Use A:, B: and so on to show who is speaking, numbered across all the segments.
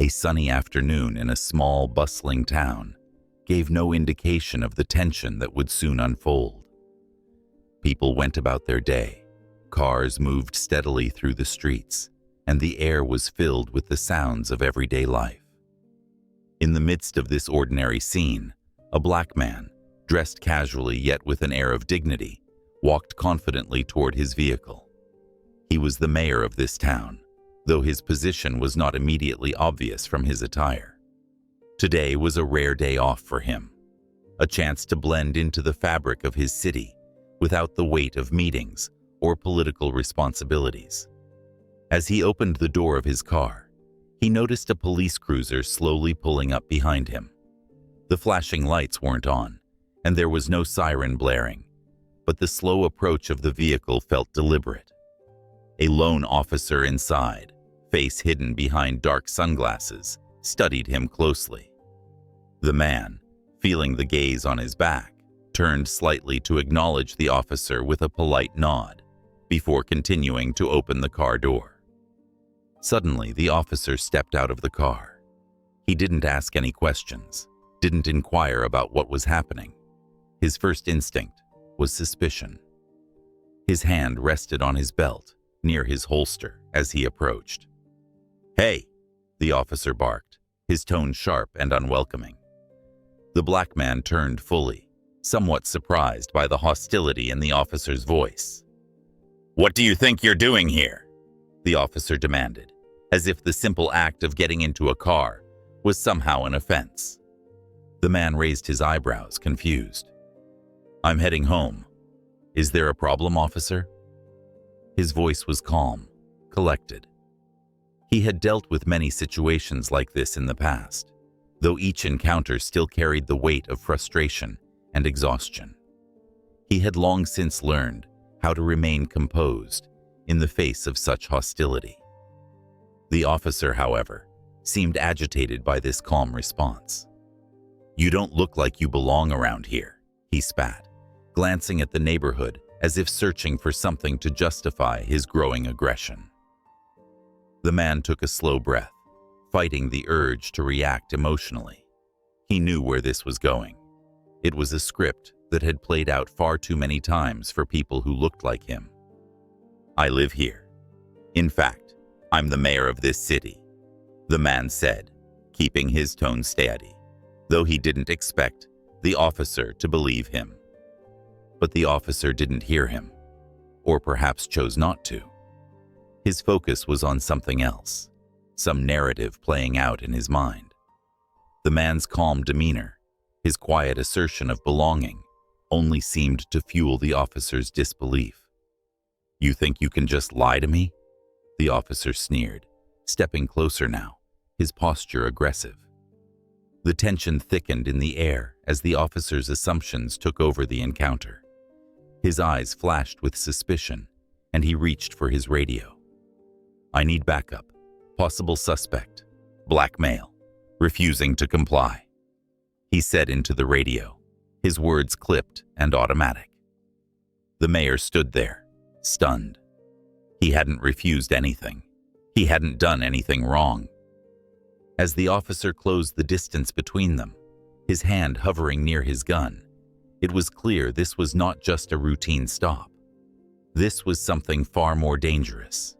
A: A sunny afternoon in a small, bustling town gave no indication of the tension that would soon unfold. People went about their day, cars moved steadily through the streets, and the air was filled with the sounds of everyday life. In the midst of this ordinary scene, a black man, dressed casually yet with an air of dignity, walked confidently toward his vehicle. He was the mayor of this town, though his position was not immediately obvious from his attire. Today was a rare day off for him, a chance to blend into the fabric of his city without the weight of meetings or political responsibilities. As he opened the door of his car, he noticed a police cruiser slowly pulling up behind him. The flashing lights weren't on, and there was no siren blaring, but the slow approach of the vehicle felt deliberate. A lone officer inside, face hidden behind dark sunglasses, studied him closely. The man, feeling the gaze on his back, turned slightly to acknowledge the officer with a polite nod, before continuing to open the car door. Suddenly, the officer stepped out of the car. He didn't ask any questions, didn't inquire about what was happening. His first instinct was suspicion. His hand rested on his belt, near his holster, as he approached. "Hey!" the officer barked, his tone sharp and unwelcoming. The black man turned fully, somewhat surprised by the hostility in the officer's voice. "What do you think you're doing here?" the officer demanded, as if the simple act of getting into a car was somehow an offense. The man raised his eyebrows, confused. "I'm heading home. Is there a problem, officer?" His voice was calm, collected. He had dealt with many situations like this in the past, though each encounter still carried the weight of frustration and exhaustion. He had long since learned how to remain composed in the face of such hostility. The officer, however, seemed agitated by this calm response. "You don't look like you belong around here," he spat, glancing at the neighborhood as if searching for something to justify his growing aggression. The man took a slow breath, fighting the urge to react emotionally. He knew where this was going. It was a script that had played out far too many times for people who looked like him. "I live here. In fact, I'm the mayor of this city," the man said, keeping his tone steady, though he didn't expect the officer to believe him. But the officer didn't hear him, or perhaps chose not to. His focus was on something else, some narrative playing out in his mind. The man's calm demeanor, his quiet assertion of belonging, only seemed to fuel the officer's disbelief. "You think you can just lie to me?" the officer sneered, stepping closer now, his posture aggressive. The tension thickened in the air as the officer's assumptions took over the encounter. His eyes flashed with suspicion, and he reached for his radio. "I need backup. Possible suspect. Black male. Refusing to comply," he said into the radio, his words clipped and automatic. The mayor stood there, stunned. He hadn't refused anything. He hadn't done anything wrong. As the officer closed the distance between them, his hand hovering near his gun, it was clear this was not just a routine stop. This was something far more dangerous,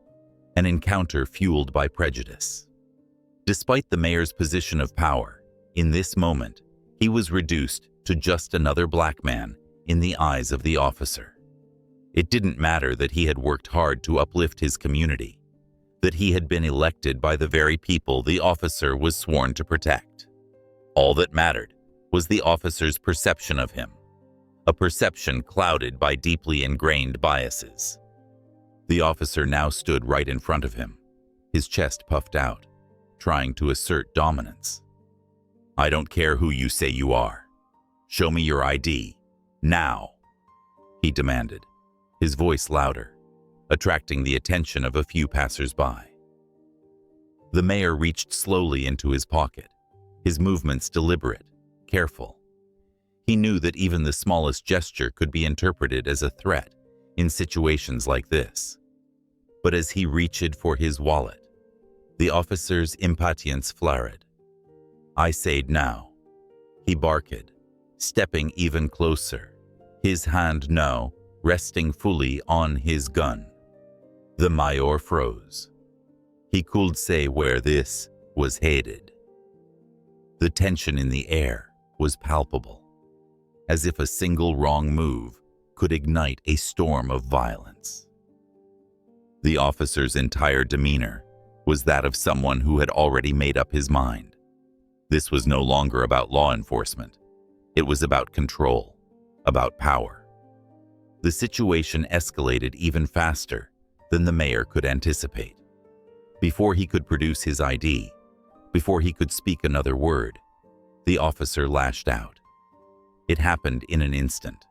A: an encounter fueled by prejudice. Despite the mayor's position of power, in this moment, he was reduced to just another black man in the eyes of the officer. It didn't matter that he had worked hard to uplift his community, that he had been elected by the very people the officer was sworn to protect. All that mattered was the officer's perception of him, a perception clouded by deeply ingrained biases. The officer now stood right in front of him, his chest puffed out, trying to assert dominance. "I don't care who you say you are. Show me your ID, now," he demanded, his voice louder, attracting the attention of a few passers-by. The mayor reached slowly into his pocket, his movements deliberate, careful. He knew that even the smallest gesture could be interpreted as a threat in situations like this. But as he reached for his wallet, The officer's impatience flared. "I said now," he barked, stepping even closer, his hand now resting fully on his gun. The mayor froze. He could say where this was headed. The tension in the air was palpable, as if a single wrong move could ignite a storm of violence. The officer's entire demeanor was that of someone who had already made up his mind. This was no longer about law enforcement. It was about control, about power. The situation escalated even faster than the mayor could anticipate. Before he could produce his ID, before he could speak another word, the officer lashed out. It happened in an instant,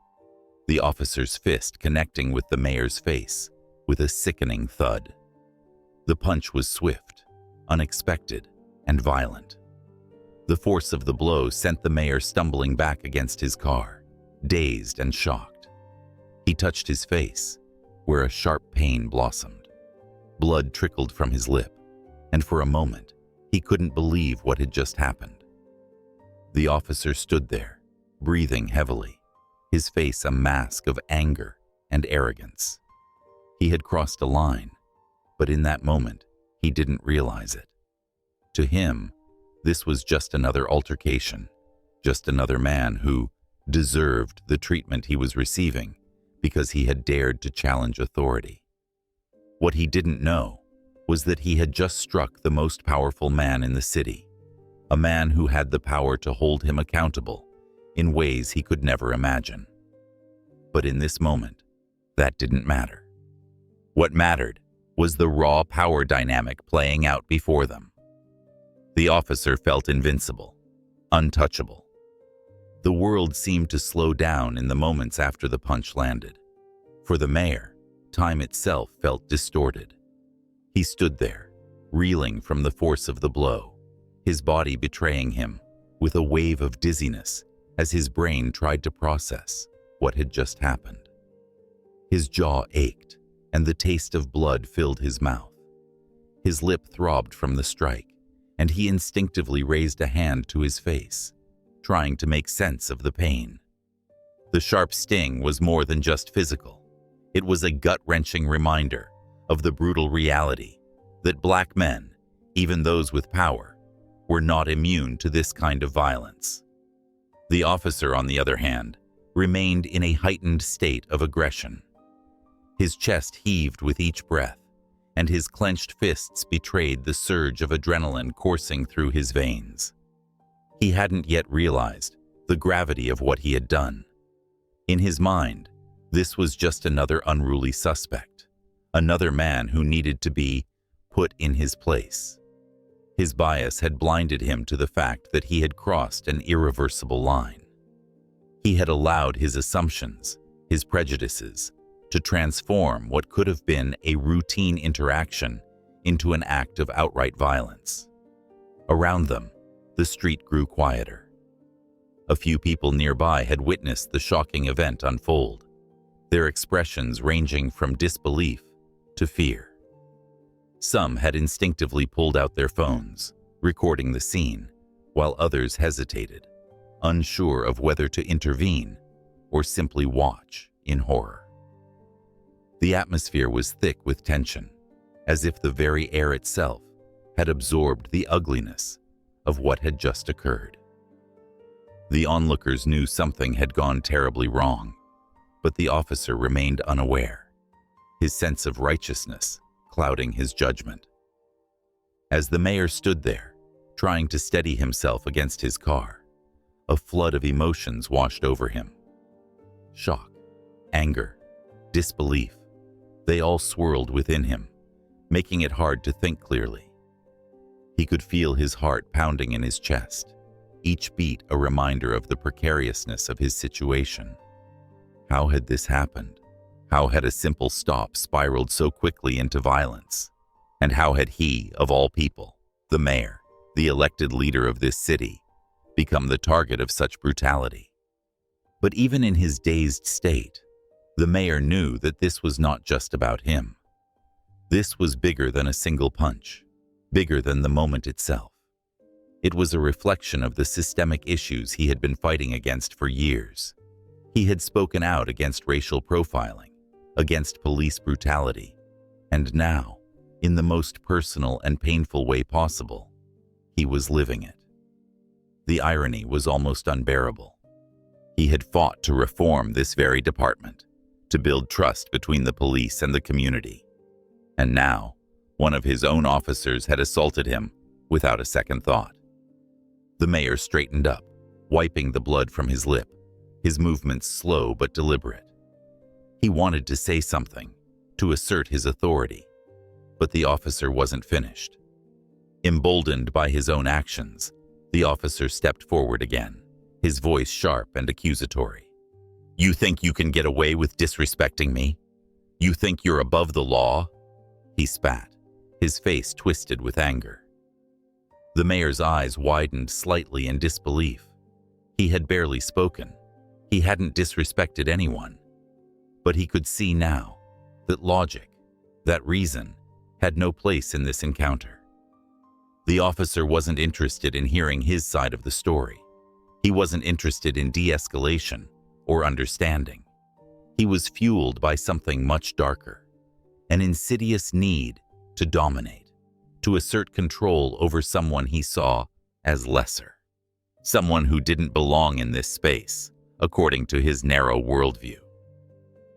A: the officer's fist connecting with the mayor's face with a sickening thud. The punch was swift, unexpected, and violent. The force of the blow sent the mayor stumbling back against his car, dazed and shocked. He touched his face, where a sharp pain blossomed. Blood trickled from his lip, and for a moment, he couldn't believe what had just happened. The officer stood there, breathing heavily, his face a mask of anger and arrogance. He had crossed a line, but in that moment, he didn't realize it. To him, this was just another altercation, just another man who deserved the treatment he was receiving because he had dared to challenge authority. What he didn't know was that he had just struck the most powerful man in the city, a man who had the power to hold him accountable in ways he could never imagine. But in this moment, that didn't matter. What mattered was the raw power dynamic playing out before them. The officer felt invincible, untouchable. The world seemed to slow down in the moments after the punch landed. For the mayor, time itself felt distorted. He stood there, reeling from the force of the blow, his body betraying him with a wave of dizziness as his brain tried to process what had just happened. His jaw ached, and the taste of blood filled his mouth. His lip throbbed from the strike, and he instinctively raised a hand to his face, trying to make sense of the pain. The sharp sting was more than just physical. It was a gut-wrenching reminder of the brutal reality that black men, even those with power, were not immune to this kind of violence. The officer, on the other hand, remained in a heightened state of aggression. His chest heaved with each breath, and his clenched fists betrayed the surge of adrenaline coursing through his veins. He hadn't yet realized the gravity of what he had done. In his mind, this was just another unruly suspect, another man who needed to be put in his place. His bias had blinded him to the fact that he had crossed an irreversible line. He had allowed his assumptions, his prejudices, to transform what could have been a routine interaction into an act of outright violence. Around them, the street grew quieter. A few people nearby had witnessed the shocking event unfold, their expressions ranging from disbelief to fear. Some had instinctively pulled out their phones, recording the scene, while others hesitated, unsure of whether to intervene or simply watch in horror. The atmosphere was thick with tension, as if the very air itself had absorbed the ugliness of what had just occurred. The onlookers knew something had gone terribly wrong, but the officer remained unaware, his sense of righteousness clouding his judgment. As the mayor stood there, trying to steady himself against his car, a flood of emotions washed over him. Shock, anger, disbelief, they all swirled within him, making it hard to think clearly. He could feel his heart pounding in his chest, each beat a reminder of the precariousness of his situation. How had this happened? How had a simple stop spiraled so quickly into violence? And how had he, of all people, the mayor, the elected leader of this city, become the target of such brutality? But even in his dazed state, the mayor knew that this was not just about him. This was bigger than a single punch. bigger than the moment itself. It was a reflection of the systemic issues he had been fighting against for years. He had spoken out against racial profiling, against police brutality, and now, in the most personal and painful way possible, he was living it. The irony was almost unbearable. He had fought to reform this very department, to build trust between the police and the community. And now, one of his own officers had assaulted him without a second thought. The mayor straightened up, wiping the blood from his lip, his movements slow but deliberate. He wanted to say something, to assert his authority, but the officer wasn't finished. Emboldened by his own actions, the officer stepped forward again, his voice sharp and accusatory. "You think you can get away with disrespecting me? You think you're above the law?" He spat, his face twisted with anger. The mayor's eyes widened slightly in disbelief. He had barely spoken. He hadn't disrespected anyone. But he could see now that logic, that reason, had no place in this encounter. The officer wasn't interested in hearing his side of the story. He wasn't interested in de-escalation or understanding. He was fueled by something much darker, an insidious need to dominate, to assert control over someone he saw as lesser, someone who didn't belong in this space, according to his narrow worldview.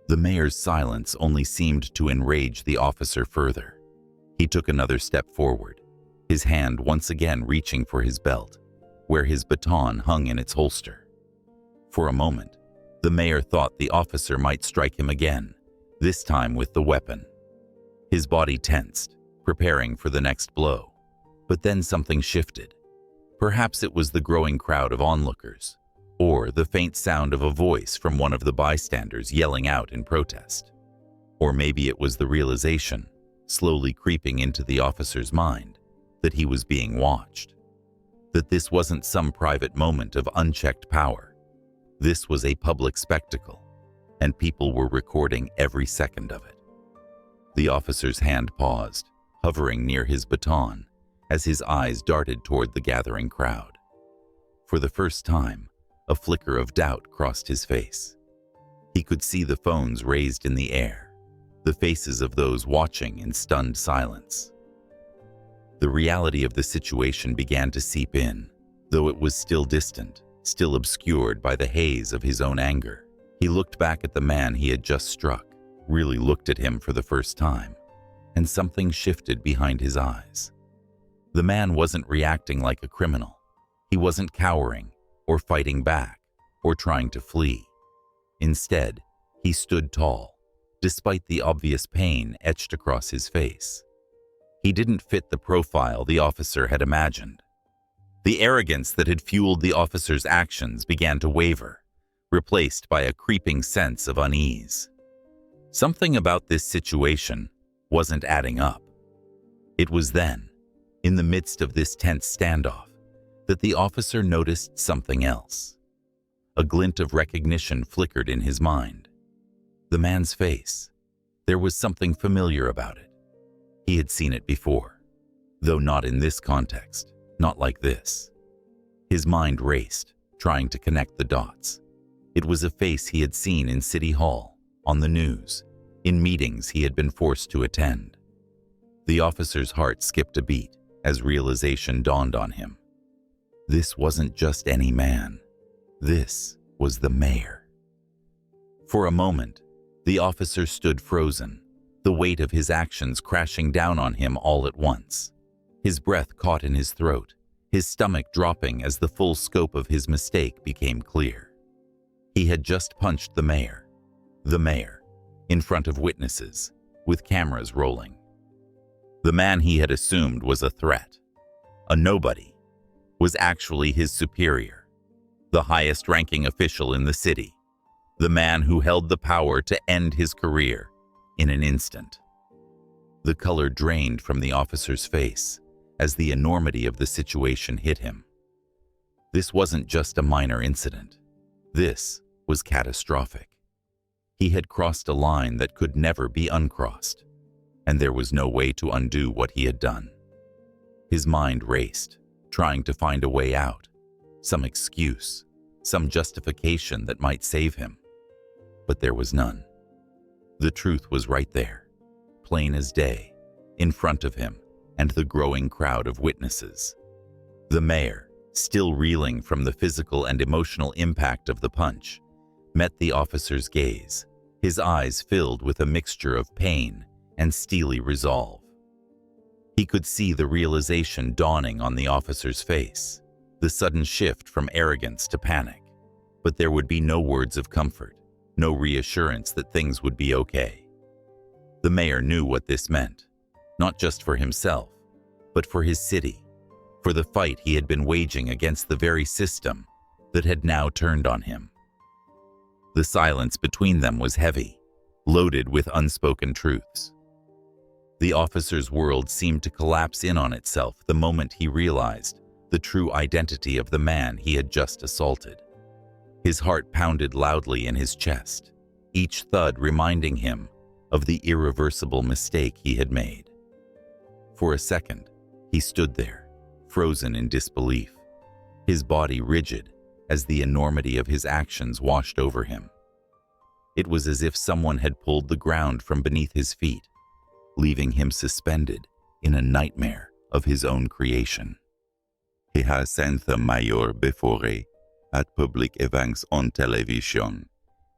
A: The mayor's silence only seemed to enrage the officer further. He took another step forward, his hand once again reaching for his belt, where his baton hung in its holster. For a moment, the mayor thought the officer might strike him again, this time with the weapon. His body tensed, preparing for the next blow. But then something shifted. Perhaps it was the growing crowd of onlookers, or the faint sound of a voice from one of the bystanders yelling out in protest. Or maybe it was the realization, slowly creeping into the officer's mind, that he was being watched. That this wasn't some private moment of unchecked power. This was a public spectacle, and people were recording every second of it. The officer's hand paused, hovering near his baton, as his eyes darted toward the gathering crowd. For the first time, a flicker of doubt crossed his face. He could see the phones raised in the air, the faces of those watching in stunned silence. The reality of the situation began to seep in, though it was still distant, still obscured by the haze of his own anger. He looked back at the man he had just struck, really looked at him for the first time, and something shifted behind his eyes. The man wasn't reacting like a criminal. He wasn't cowering, or fighting back, or trying to flee. Instead, he stood tall, despite the obvious pain etched across his face. He didn't fit the profile the officer had imagined. The arrogance that had fueled the officer's actions began to waver, replaced by a creeping sense of unease. Something about this situation wasn't adding up. It was then, in the midst of this tense standoff, that the officer noticed something else. A glint of recognition flickered in his mind. The man's face. There was something familiar about it. He had seen it before, though not in this context, not like this. His mind raced, trying to connect the dots. It was a face he had seen in City Hall, on the news, in meetings he had been forced to attend. The officer's heart skipped a beat as realization dawned on him. This wasn't just any man. This was the mayor. For a moment, the officer stood frozen, the weight of his actions crashing down on him all at once. His breath caught in his throat, his stomach dropping as the full scope of his mistake became clear. He had just punched the mayor, in front of witnesses, with cameras rolling. The man he had assumed was a threat, a nobody, was actually his superior, the highest-ranking official in the city, the man who held the power to end his career in an instant. The color drained from the officer's face as the enormity of the situation hit him. This wasn't just a minor incident. This was catastrophic. He had crossed a line that could never be uncrossed, and there was no way to undo what he had done. His mind raced, trying to find a way out, some excuse, some justification that might save him. But there was none. The truth was right there, plain as day, in front of him and the growing crowd of witnesses. The mayor, still reeling from the physical and emotional impact of the punch, met the officer's gaze, his eyes filled with a mixture of pain and steely resolve. He could see the realization dawning on the officer's face, the sudden shift from arrogance to panic. But there would be no words of comfort, no reassurance that things would be okay. The mayor knew what this meant, not just for himself, but for his city, for the fight he had been waging against the very system that had now turned on him. The silence between them was heavy, loaded with unspoken truths. The officer's world seemed to collapse in on itself the moment he realized the true identity of the man he had just assaulted. His heart pounded loudly in his chest, each thud reminding him of the irreversible mistake he had made. For a second, he stood there, frozen in disbelief, his body rigid as the enormity of his actions washed over him. It was as if someone had pulled the ground from beneath his feet, leaving him suspended in a nightmare of his own creation.
B: He has sent the mayor before at public events on television.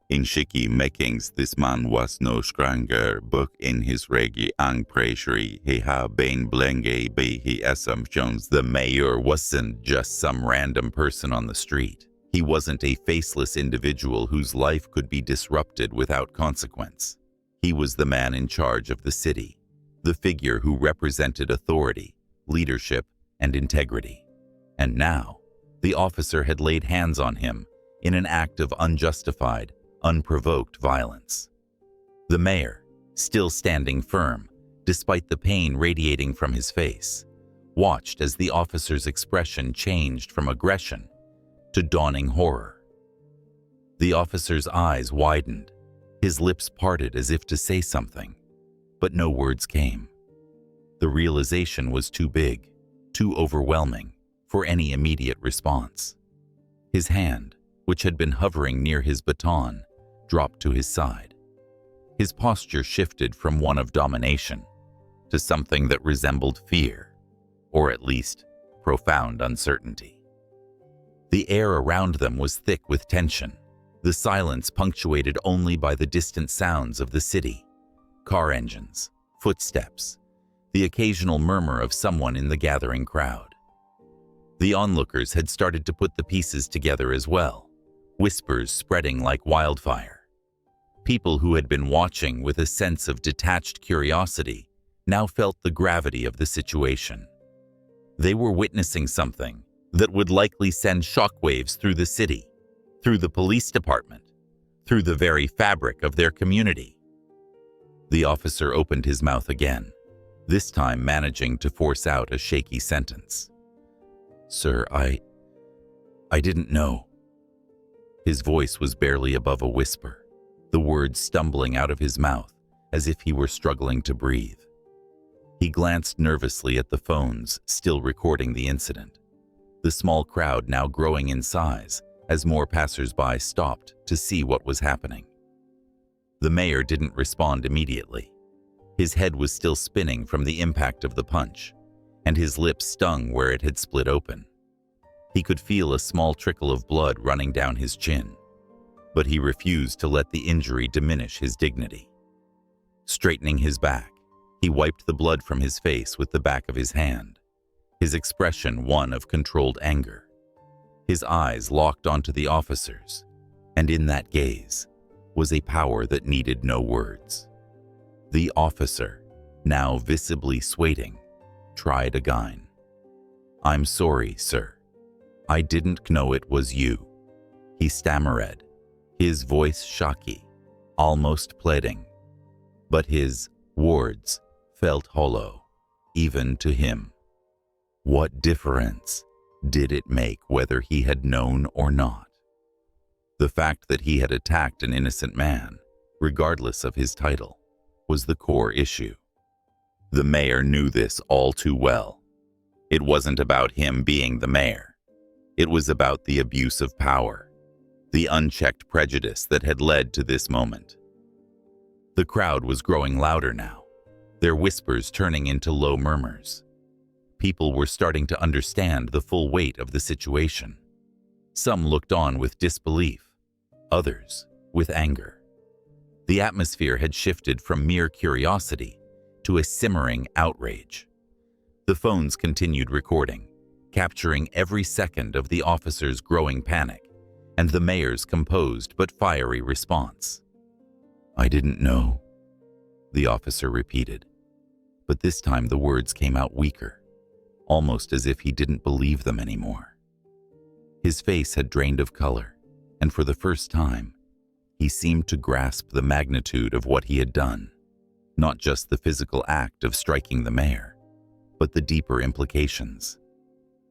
B: In shaky makings, this man was no stranger, but in his reggae and pressure, he had been blinded by his assumptions.
A: The mayor wasn't just some random person on the street. He wasn't a faceless individual whose life could be disrupted without consequence. He was the man in charge of the city, the figure who represented authority, leadership, and integrity. And now, the officer had laid hands on him in an act of unjustified, unprovoked violence. The mayor, still standing firm, despite the pain radiating from his face, watched as the officer's expression changed from aggression to dawning horror. The officer's eyes widened, his lips parted as if to say something, but no words came. The realization was too big, too overwhelming for any immediate response. His hand, which had been hovering near his baton, dropped to his side. His posture shifted from one of domination to something that resembled fear, or at least profound uncertainty. The air around them was thick with tension, the silence punctuated only by the distant sounds of the city, car engines, footsteps, the occasional murmur of someone in the gathering crowd. The onlookers had started to put the pieces together as well, whispers spreading like wildfire. People who had been watching with a sense of detached curiosity now felt the gravity of the situation. They were witnessing something that would likely send shockwaves through the city, through the police department, through the very fabric of their community. The officer opened his mouth again, this time managing to force out a shaky sentence. "Sir, I didn't know." His voice was barely above a whisper, the words stumbling out of his mouth as if he were struggling to breathe. He glanced nervously at the phones still recording the incident, the small crowd now growing in size as more passers-by stopped to see what was happening. The mayor didn't respond immediately. His head was still spinning from the impact of the punch, and his lips stung where it had split open. He could feel a small trickle of blood running down his chin, but he refused to let the injury diminish his dignity. Straightening his back, he wiped the blood from his face with the back of his hand, his expression one of controlled anger. His eyes locked onto the officers, and in that gaze was a power that needed no words. The officer, now visibly sweating, tried again. "I'm sorry, sir. I didn't know it was you," he stammered, his voice shaky, almost pleading. But his words felt hollow, even to him. What difference did it make whether he had known or not? The fact that he had attacked an innocent man, regardless of his title, was the core issue. The mayor knew this all too well. It wasn't about him being the mayor. It was about the abuse of power, the unchecked prejudice that had led to this moment. The crowd was growing louder now, their whispers turning into low murmurs. People were starting to understand the full weight of the situation. Some looked on with disbelief, others with anger. The atmosphere had shifted from mere curiosity to a simmering outrage. The phones continued recording, capturing every second of the officers' growing panic and the mayor's composed but fiery response. "I didn't know," the officer repeated, but this time the words came out weaker, almost as if he didn't believe them anymore. His face had drained of color, and for the first time, he seemed to grasp the magnitude of what he had done, not just the physical act of striking the mayor, but the deeper implications.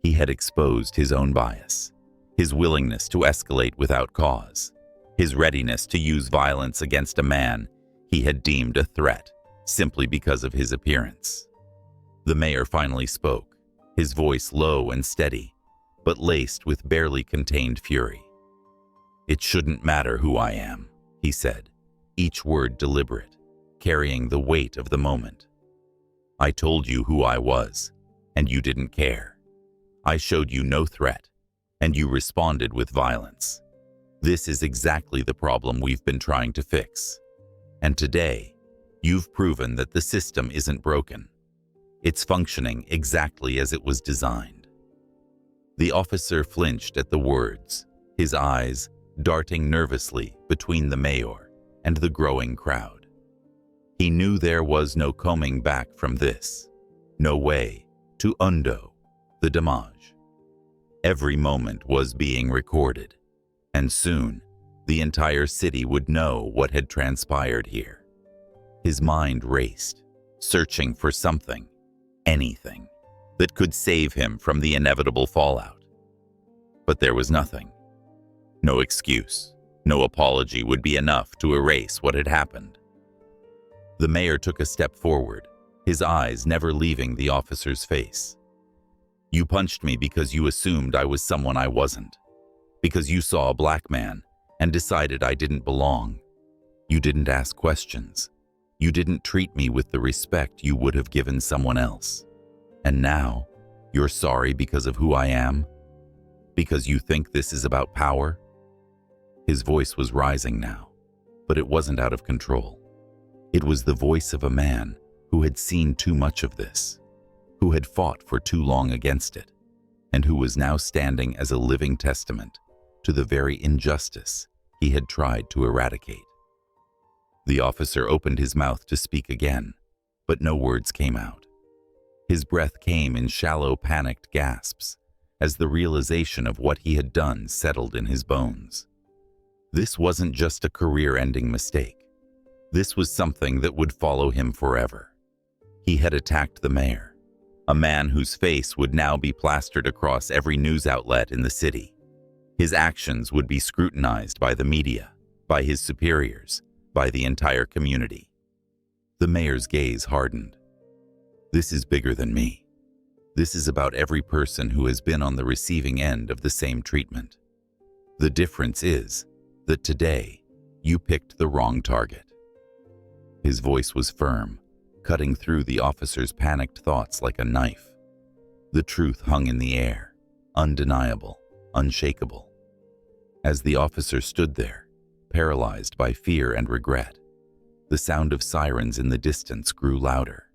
A: He had exposed his own bias, his willingness to escalate without cause, his readiness to use violence against a man he had deemed a threat simply because of his appearance. The mayor finally spoke, his voice low and steady, but laced with barely contained fury. "It shouldn't matter who I am," he said, each word deliberate, carrying the weight of the moment. "I told you who I was, and you didn't care. I showed you no threat, and you responded with violence. This is exactly the problem we've been trying to fix. And today, you've proven that the system isn't broken. It's functioning exactly as it was designed." The officer flinched at the words, his eyes darting nervously between the mayor and the growing crowd. He knew there was no coming back from this, no way to undo the damage. Every moment was being recorded, and soon the entire city would know what had transpired here. His mind raced, searching for something, anything, that could save him from the inevitable fallout. But there was nothing. No excuse, no apology would be enough to erase what had happened. The mayor took a step forward, his eyes never leaving the officer's face. "You punched me because you assumed I was someone I wasn't, because you saw a black man and decided I didn't belong. You didn't ask questions. You didn't treat me with the respect you would have given someone else. And now, you're sorry because of who I am? Because you think this is about power?" His voice was rising now, but it wasn't out of control. It was the voice of a man who had seen too much of this, who had fought for too long against it, and who was now standing as a living testament to the very injustice he had tried to eradicate. The officer opened his mouth to speak again, but no words came out. His breath came in shallow, panicked gasps as the realization of what he had done settled in his bones. This wasn't just a career-ending mistake. This was something that would follow him forever. He had attacked the mayor, a man whose face would now be plastered across every news outlet in the city. His actions would be scrutinized by the media, by his superiors, by the entire community. The mayor's gaze hardened. "This is bigger than me. This is about every person who has been on the receiving end of the same treatment. The difference is that today, you picked the wrong target." His voice was firm, cutting through the officer's panicked thoughts like a knife. The truth hung in the air, undeniable, unshakable. As the officer stood there, paralyzed by fear and regret, the sound of sirens in the distance grew louder.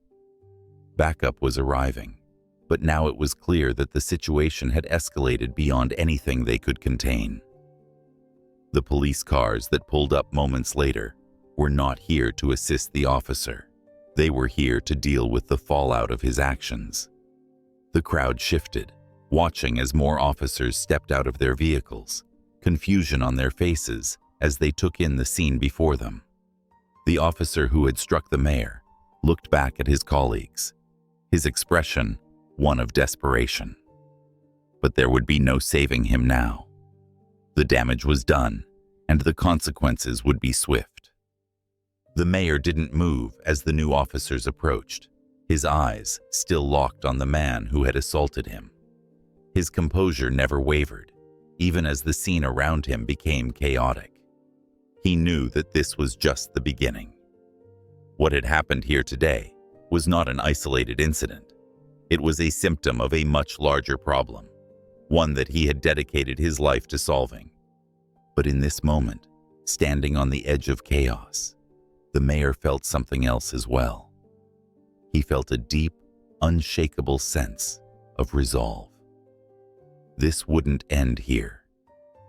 A: Backup was arriving, but now it was clear that the situation had escalated beyond anything they could contain. The police cars that pulled up moments later were not here to assist the officer. They were here to deal with the fallout of his actions. The crowd shifted, watching as more officers stepped out of their vehicles, confusion on their faces as they took in the scene before them. The officer who had struck the mayor looked back at his colleagues, his expression one of desperation. But there would be no saving him now. The damage was done, and the consequences would be swift. The mayor didn't move as the new officers approached, his eyes still locked on the man who had assaulted him. His composure never wavered, even as the scene around him became chaotic. He knew that this was just the beginning. What had happened here today was not an isolated incident. It was a symptom of a much larger problem, one that he had dedicated his life to solving. But in this moment, standing on the edge of chaos, the mayor felt something else as well. He felt a deep, unshakable sense of resolve. This wouldn't end here,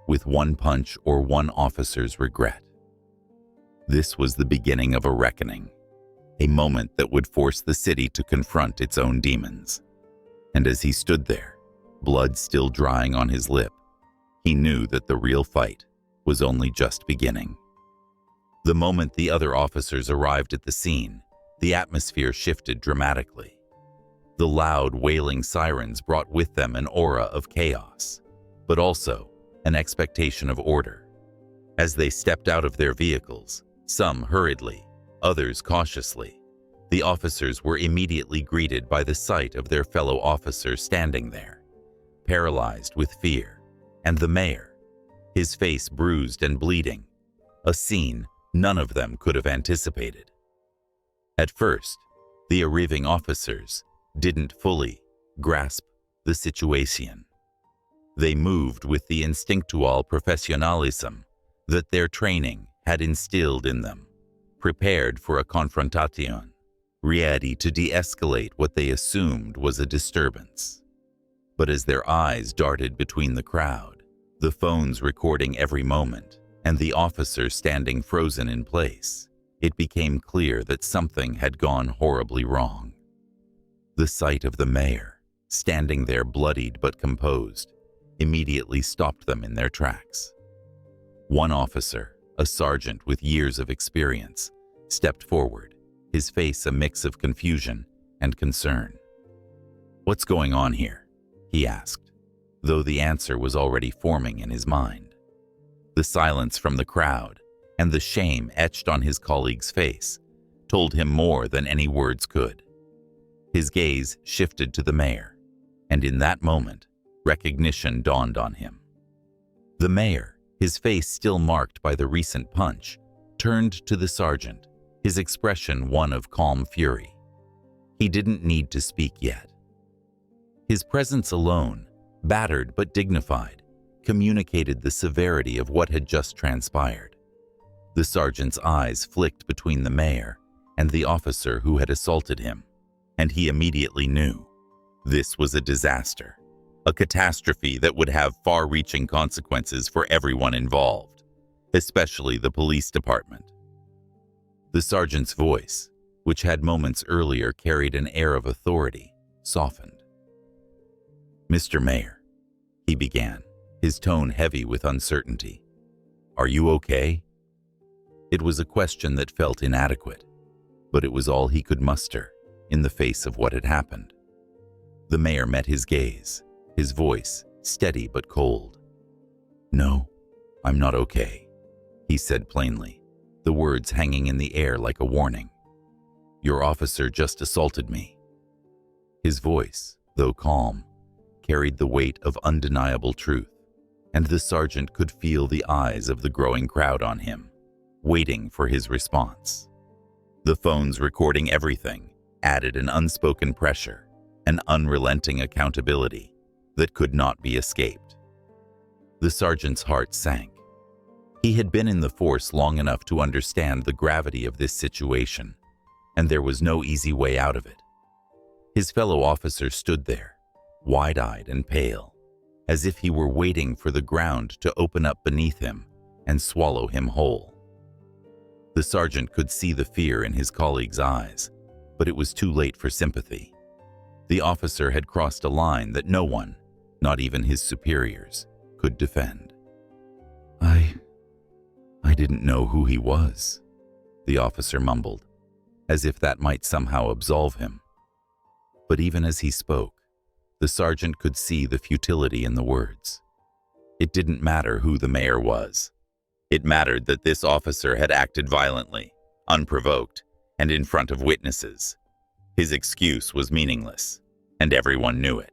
A: with one punch or one officer's regret. This was the beginning of a reckoning, a moment that would force the city to confront its own demons. And as he stood there, blood still drying on his lip, he knew that the real fight was only just beginning. The moment the other officers arrived at the scene, the atmosphere shifted dramatically. The loud, wailing sirens brought with them an aura of chaos, but also an expectation of order. As they stepped out of their vehicles, some hurriedly, others cautiously, the officers were immediately greeted by the sight of their fellow officer standing there, paralyzed with fear, and the mayor, his face bruised and bleeding, a scene none of them could have anticipated. At first, the arriving officers didn't fully grasp the situation. They moved with the instinctual professionalism that their training had instilled in them, prepared for a confrontation, ready to de-escalate what they assumed was a disturbance. But as their eyes darted between the crowd, the phones recording every moment, and the officer standing frozen in place, it became clear that something had gone horribly wrong. The sight of the mayor, standing there bloodied but composed, immediately stopped them in their tracks. One officer, a sergeant with years of experience, stepped forward, his face a mix of confusion and concern. "What's going on here?" he asked, though the answer was already forming in his mind. The silence from the crowd and the shame etched on his colleague's face told him more than any words could. His gaze shifted to the mayor, and in that moment, recognition dawned on him. The mayor, his face still marked by the recent punch, turned to the sergeant, his expression one of calm fury. He didn't need to speak yet. His presence alone, battered but dignified, communicated the severity of what had just transpired. The sergeant's eyes flicked between the mayor and the officer who had assaulted him, and he immediately knew this was a disaster, a catastrophe that would have far-reaching consequences for everyone involved, especially the police department. The sergeant's voice, which had moments earlier carried an air of authority, softened. "Mr. Mayor," he began, his tone heavy with uncertainty, "are you okay?" It was a question that felt inadequate, but it was all he could muster in the face of what had happened. The mayor met his gaze, his voice steady but cold. "No, I'm not okay," he said plainly, the words hanging in the air like a warning. "Your officer just assaulted me." His voice, though calm, carried the weight of undeniable truth, and the sergeant could feel the eyes of the growing crowd on him, waiting for his response. The phones recording everything added an unspoken pressure, an unrelenting accountability that could not be escaped. The sergeant's heart sank. He had been in the force long enough to understand the gravity of this situation, and there was no easy way out of it. His fellow officer stood there, wide-eyed and pale, as if he were waiting for the ground to open up beneath him and swallow him whole. The sergeant could see the fear in his colleague's eyes, but it was too late for sympathy. The officer had crossed a line that no one, not even his superiors, could defend. I didn't know who he was," the officer mumbled, as if that might somehow absolve him. But even as he spoke, the sergeant could see the futility in the words. It didn't matter who the mayor was. It mattered that this officer had acted violently, unprovoked, and in front of witnesses. His excuse was meaningless, and everyone knew it.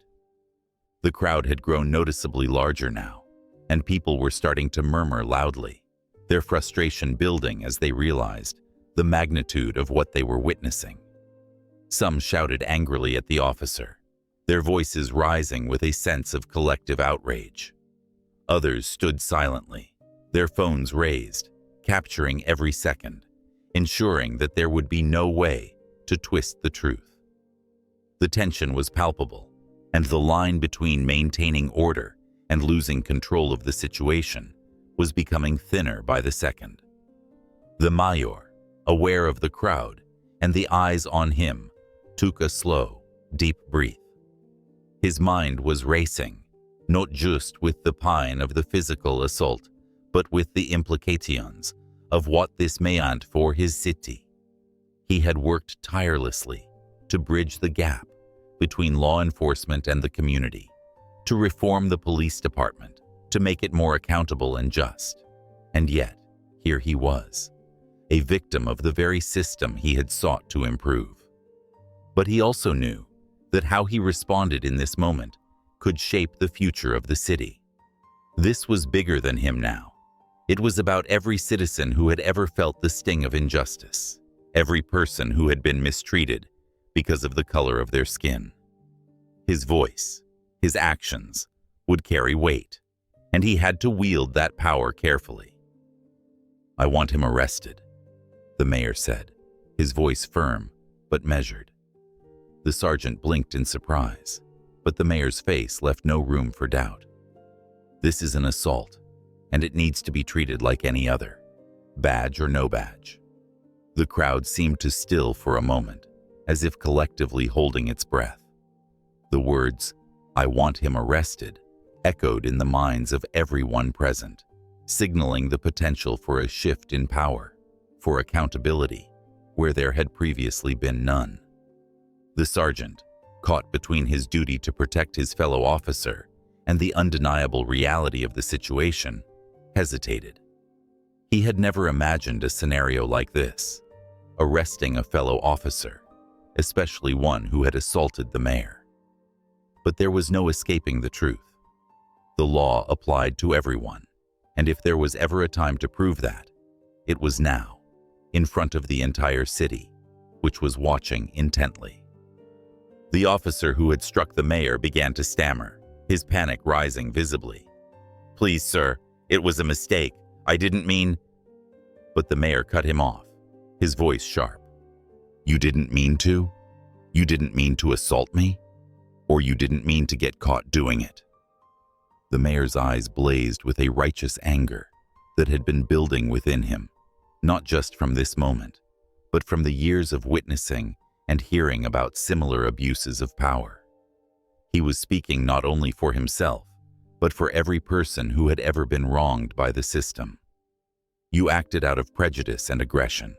A: The crowd had grown noticeably larger now, and people were starting to murmur loudly, their frustration building as they realized the magnitude of what they were witnessing. Some shouted angrily at the officer, their voices rising with a sense of collective outrage. Others stood silently, their phones raised, capturing every second, ensuring that there would be no way to twist the truth. The tension was palpable, and the line between maintaining order and losing control of the situation was becoming thinner by the second. The mayor, aware of the crowd and the eyes on him, took a slow, deep breath. His mind was racing, not just with the pain of the physical assault, but with the implications of what this meant for his city. He had worked tirelessly to bridge the gap between law enforcement and the community, to reform the police department, to make it more accountable and just. And yet, here he was, a victim of the very system he had sought to improve. But he also knew that how he responded in this moment could shape the future of the city. This was bigger than him now. It was about every citizen who had ever felt the sting of injustice, every person who had been mistreated because of the color of their skin. His voice, his actions, would carry weight, and he had to wield that power carefully. "I want him arrested," the mayor said, his voice firm but measured. The sergeant blinked in surprise, but the mayor's face left no room for doubt. "This is an assault, and it needs to be treated like any other, badge or no badge." The crowd seemed to still for a moment, as if collectively holding its breath. The words, "I want him arrested," echoed in the minds of everyone present, signaling the potential for a shift in power, for accountability, where there had previously been none. The sergeant, caught between his duty to protect his fellow officer and the undeniable reality of the situation, hesitated. He had never imagined a scenario like this, arresting a fellow officer, especially one who had assaulted the mayor. But there was no escaping the truth. The law applied to everyone, and if there was ever a time to prove that, it was now, in front of the entire city, which was watching intently. The officer who had struck the mayor began to stammer, his panic rising visibly. "Please, sir, it was a mistake. I didn't mean—" But the mayor cut him off, his voice sharp. "You didn't mean to? You didn't mean to assault me? Or you didn't mean to get caught doing it?" The mayor's eyes blazed with a righteous anger that had been building within him, not just from this moment, but from the years of witnessing and hearing about similar abuses of power. He was speaking not only for himself, but for every person who had ever been wronged by the system. "You acted out of prejudice and aggression.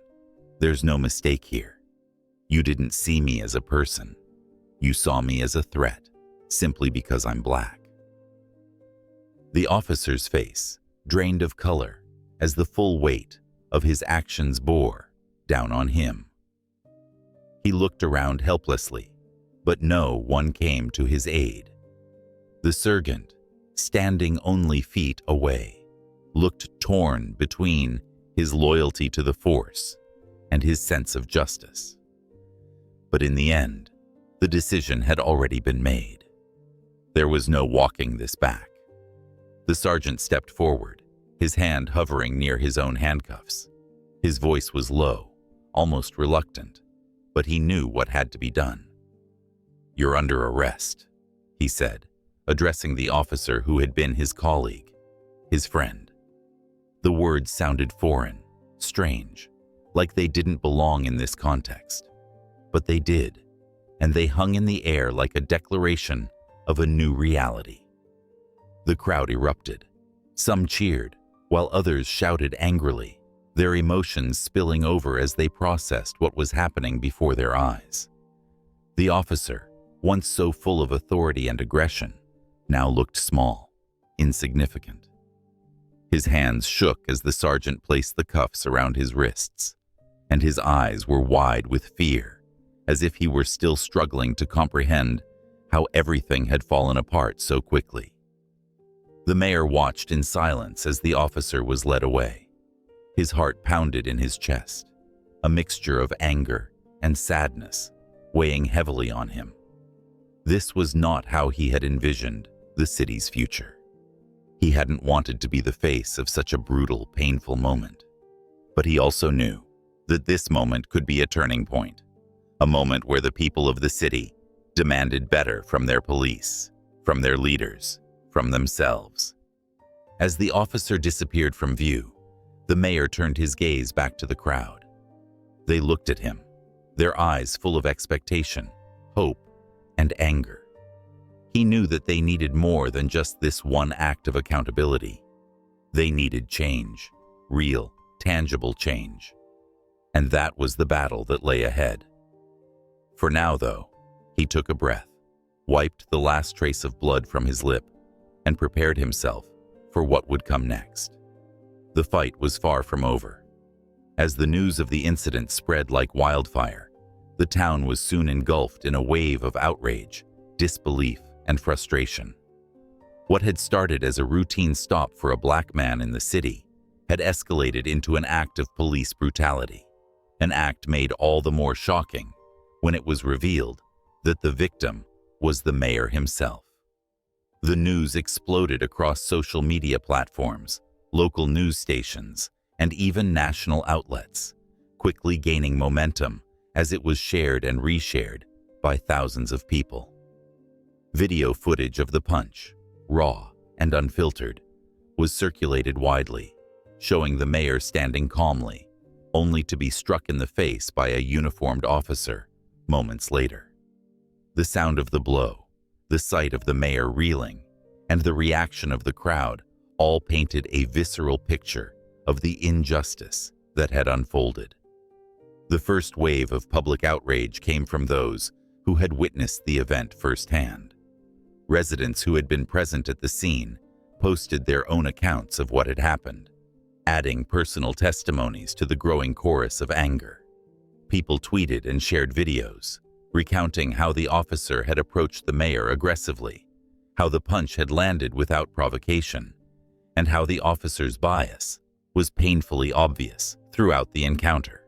A: There's no mistake here. You didn't see me as a person. You saw me as a threat, simply because I'm black." The officer's face drained of color as the full weight of his actions bore down on him. He looked around helplessly, but no one came to his aid. The sergeant, standing only feet away, looked torn between his loyalty to the force and his sense of justice. But in the end, the decision had already been made. There was no walking this back. The sergeant stepped forward, his hand hovering near his own handcuffs. His voice was low, almost reluctant, but he knew what had to be done. "You're under arrest," he said, addressing the officer who had been his colleague, his friend. The words sounded foreign, strange, like they didn't belong in this context. But they did, and they hung in the air like a declaration of a new reality. The crowd erupted. Some cheered, while others shouted angrily, their emotions spilling over as they processed what was happening before their eyes. The officer, once so full of authority and aggression, now looked small, insignificant. His hands shook as the sergeant placed the cuffs around his wrists, and his eyes were wide with fear as if he were still struggling to comprehend how everything had fallen apart so quickly. The mayor watched in silence as the officer was led away. His heart pounded in his chest, a mixture of anger and sadness weighing heavily on him. This was not how he had envisioned the city's future. He hadn't wanted to be the face of such a brutal, painful moment. But he also knew that this moment could be a turning point, a moment where the people of the city demanded better from their police, from their leaders, from themselves. As the officer disappeared from view, the mayor turned his gaze back to the crowd. They looked at him, their eyes full of expectation, hope, and anger. He knew that they needed more than just this one act of accountability. They needed change, real, tangible change. And that was the battle that lay ahead. For now, though, he took a breath, wiped the last trace of blood from his lip, and prepared himself for what would come next. The fight was far from over. As the news of the incident spread like wildfire, the town was soon engulfed in a wave of outrage, disbelief, and frustration. What had started as a routine stop for a black man in the city had escalated into an act of police brutality, an act made all the more shocking when it was revealed that the victim was the mayor himself. The news exploded across social media platforms, local news stations, and even national outlets, quickly gaining momentum as it was shared and reshared by thousands of people. Video footage of the punch, raw and unfiltered, was circulated widely, showing the mayor standing calmly, only to be struck in the face by a uniformed officer moments later. The sound of the blow, the sight of the mayor reeling, and the reaction of the crowd all painted a visceral picture of the injustice that had unfolded. The first wave of public outrage came from those who had witnessed the event firsthand. Residents who had been present at the scene posted their own accounts of what had happened, adding personal testimonies to the growing chorus of anger. People tweeted and shared videos, recounting how the officer had approached the mayor aggressively, how the punch had landed without provocation, and how the officer's bias was painfully obvious throughout the encounter.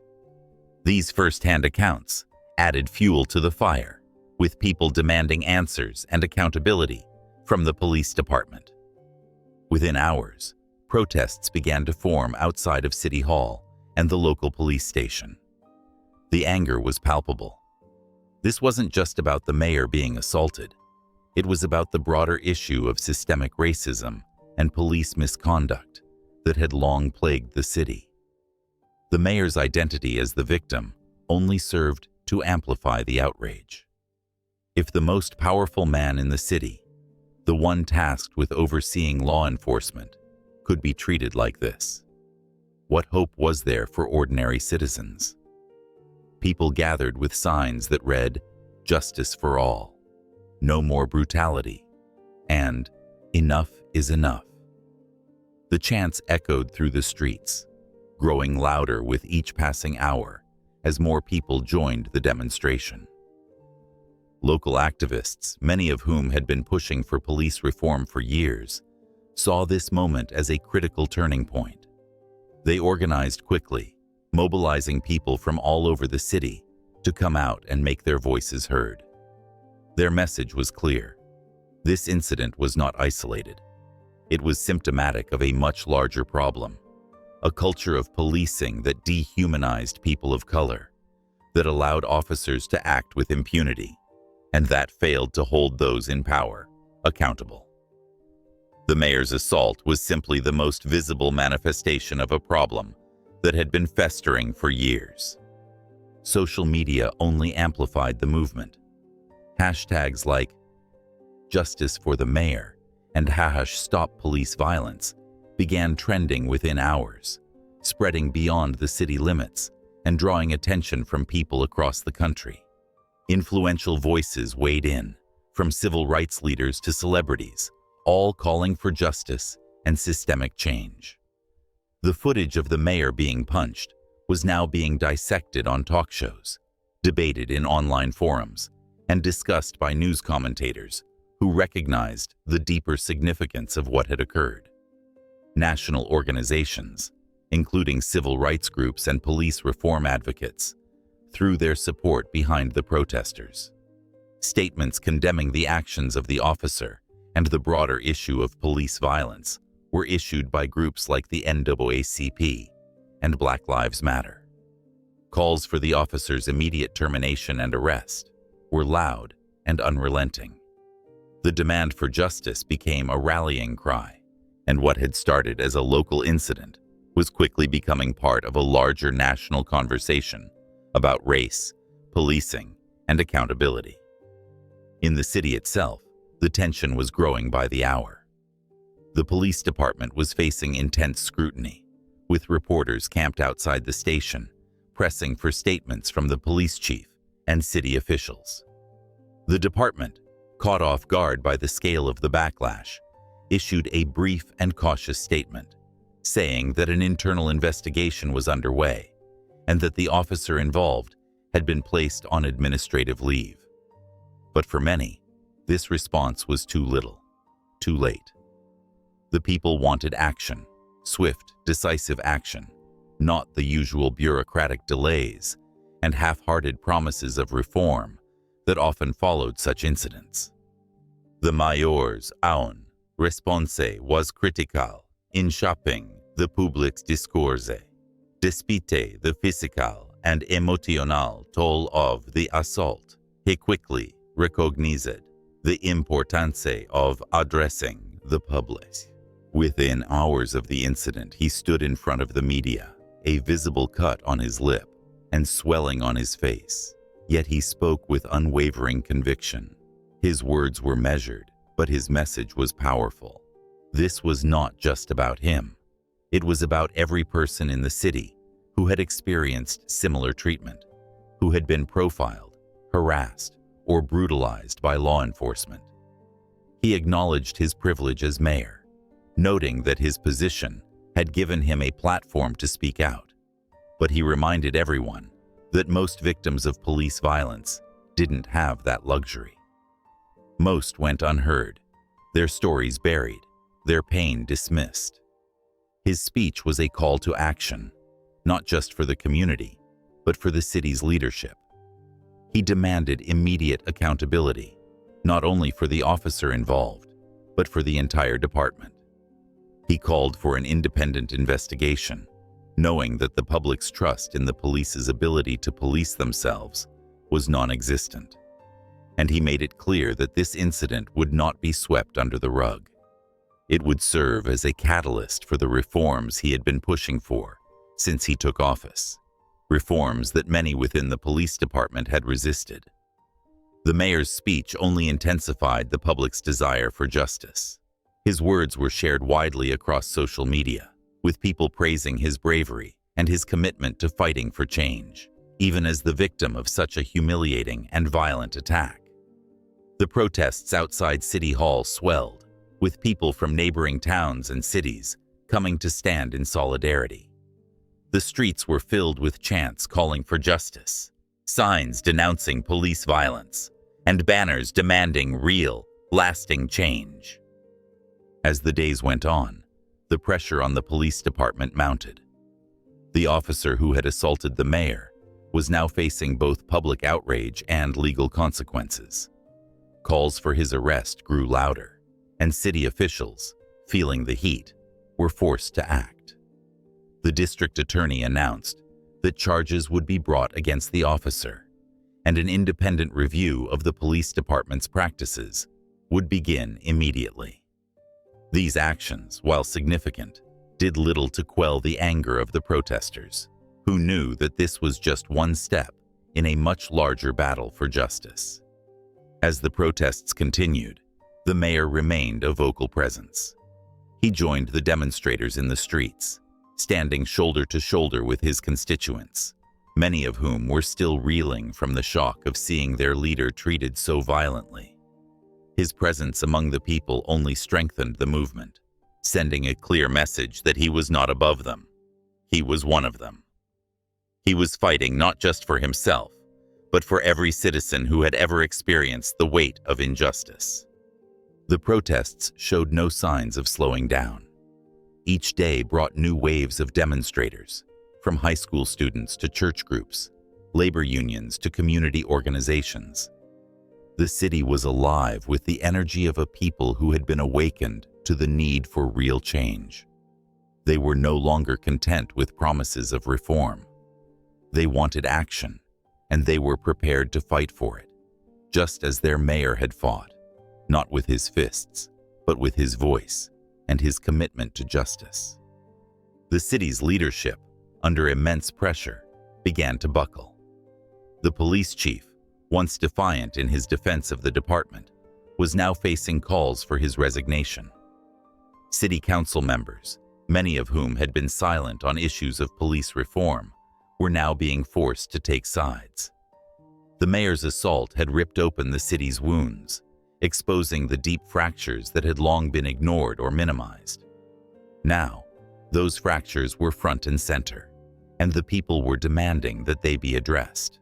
A: These first-hand accounts added fuel to the fire, with people demanding answers and accountability from the police department. Within hours, protests began to form outside of City Hall and the local police station. The anger was palpable. This wasn't just about the mayor being assaulted. It was about the broader issue of systemic racism and police misconduct that had long plagued the city. The mayor's identity as the victim only served to amplify the outrage. If the most powerful man in the city, the one tasked with overseeing law enforcement, could be treated like this, what hope was there for ordinary citizens? People gathered with signs that read, "Justice for all," "No more brutality," and "Enough is enough." The chants echoed through the streets, growing louder with each passing hour as more people joined the demonstration. Local activists, many of whom had been pushing for police reform for years, saw this moment as a critical turning point. They organized quickly, mobilizing people from all over the city to come out and make their voices heard. Their message was clear. This incident was not isolated. It was symptomatic of a much larger problem, a culture of policing that dehumanized people of color, that allowed officers to act with impunity, and that failed to hold those in power accountable. The mayor's assault was simply the most visible manifestation of a problem that had been festering for years. Social media only amplified the movement. Hashtags like "Justice for the Mayor" and "Stop Police Violence" began trending within hours, spreading beyond the city limits and drawing attention from people across the country. Influential voices weighed in, from civil rights leaders to celebrities, all calling for justice and systemic change. The footage of the mayor being punched was now being dissected on talk shows, debated in online forums, and discussed by news commentators who recognized the deeper significance of what had occurred. National organizations, including civil rights groups and police reform advocates, threw their support behind the protesters. Statements condemning the actions of the officer and the broader issue of police violence were issued by groups like the NAACP and Black Lives Matter. Calls for the officer's immediate termination and arrest were loud and unrelenting. The demand for justice became a rallying cry, and what had started as a local incident was quickly becoming part of a larger national conversation about race, policing, and accountability. In the city itself, the tension was growing by the hour. The police department was facing intense scrutiny, with reporters camped outside the station, pressing for statements from the police chief and city officials. The department, caught off guard by the scale of the backlash, issued a brief and cautious statement, saying that an internal investigation was underway and that the officer involved had been placed on administrative leave. But for many, this response was too little, too late. The people wanted action, swift, decisive action, not the usual bureaucratic delays and half-hearted promises of reform that often followed such incidents. The mayor's own response was critical in shaping the public's discourse, despite the physical and emotional toll of the assault. He quickly recognized the importance of addressing the public. Within hours of the incident, he stood in front of the media, a visible cut on his lip and swelling on his face. Yet he spoke with unwavering conviction. His words were measured, but his message was powerful. This was not just about him. It was about every person in the city who had experienced similar treatment, who had been profiled, harassed, or brutalized by law enforcement. He acknowledged his privilege as mayor, noting that his position had given him a platform to speak out. But he reminded everyone that most victims of police violence didn't have that luxury. Most went unheard, their stories buried, their pain dismissed. His speech was a call to action, not just for the community, but for the city's leadership. He demanded immediate accountability, not only for the officer involved, but for the entire department. He called for an independent investigation, knowing that the public's trust in the police's ability to police themselves was non-existent. And he made it clear that this incident would not be swept under the rug. It would serve as a catalyst for the reforms he had been pushing for since he took office, reforms that many within the police department had resisted. The mayor's speech only intensified the public's desire for justice. His words were shared widely across social media, with people praising his bravery and his commitment to fighting for change, even as the victim of such a humiliating and violent attack. The protests outside City Hall swelled, with people from neighboring towns and cities coming to stand in solidarity. The streets were filled with chants calling for justice, signs denouncing police violence, and banners demanding real, lasting change. As the days went on, the pressure on the police department mounted. The officer who had assaulted the mayor was now facing both public outrage and legal consequences. Calls for his arrest grew louder, and city officials, feeling the heat, were forced to act. The district attorney announced that charges would be brought against the officer, and an independent review of the police department's practices would begin immediately. These actions, while significant, did little to quell the anger of the protesters, who knew that this was just one step in a much larger battle for justice. As the protests continued, the mayor remained a vocal presence. He joined the demonstrators in the streets, standing shoulder to shoulder with his constituents, many of whom were still reeling from the shock of seeing their leader treated so violently. His presence among the people only strengthened the movement, sending a clear message that he was not above them. He was one of them. He was fighting not just for himself, but for every citizen who had ever experienced the weight of injustice. The protests showed no signs of slowing down. Each day brought new waves of demonstrators, from high school students to church groups, labor unions to community organizations. The city was alive with the energy of a people who had been awakened to the need for real change. They were no longer content with promises of reform. They wanted action, and they were prepared to fight for it, just as their mayor had fought, not with his fists, but with his voice and his commitment to justice. The city's leadership, under immense pressure, began to buckle. The police chief, once defiant in his defense of the department, was now facing calls for his resignation. City council members, many of whom had been silent on issues of police reform, were now being forced to take sides. The mayor's assault had ripped open the city's wounds, exposing the deep fractures that had long been ignored or minimized. Now, those fractures were front and center, and the people were demanding that they be addressed.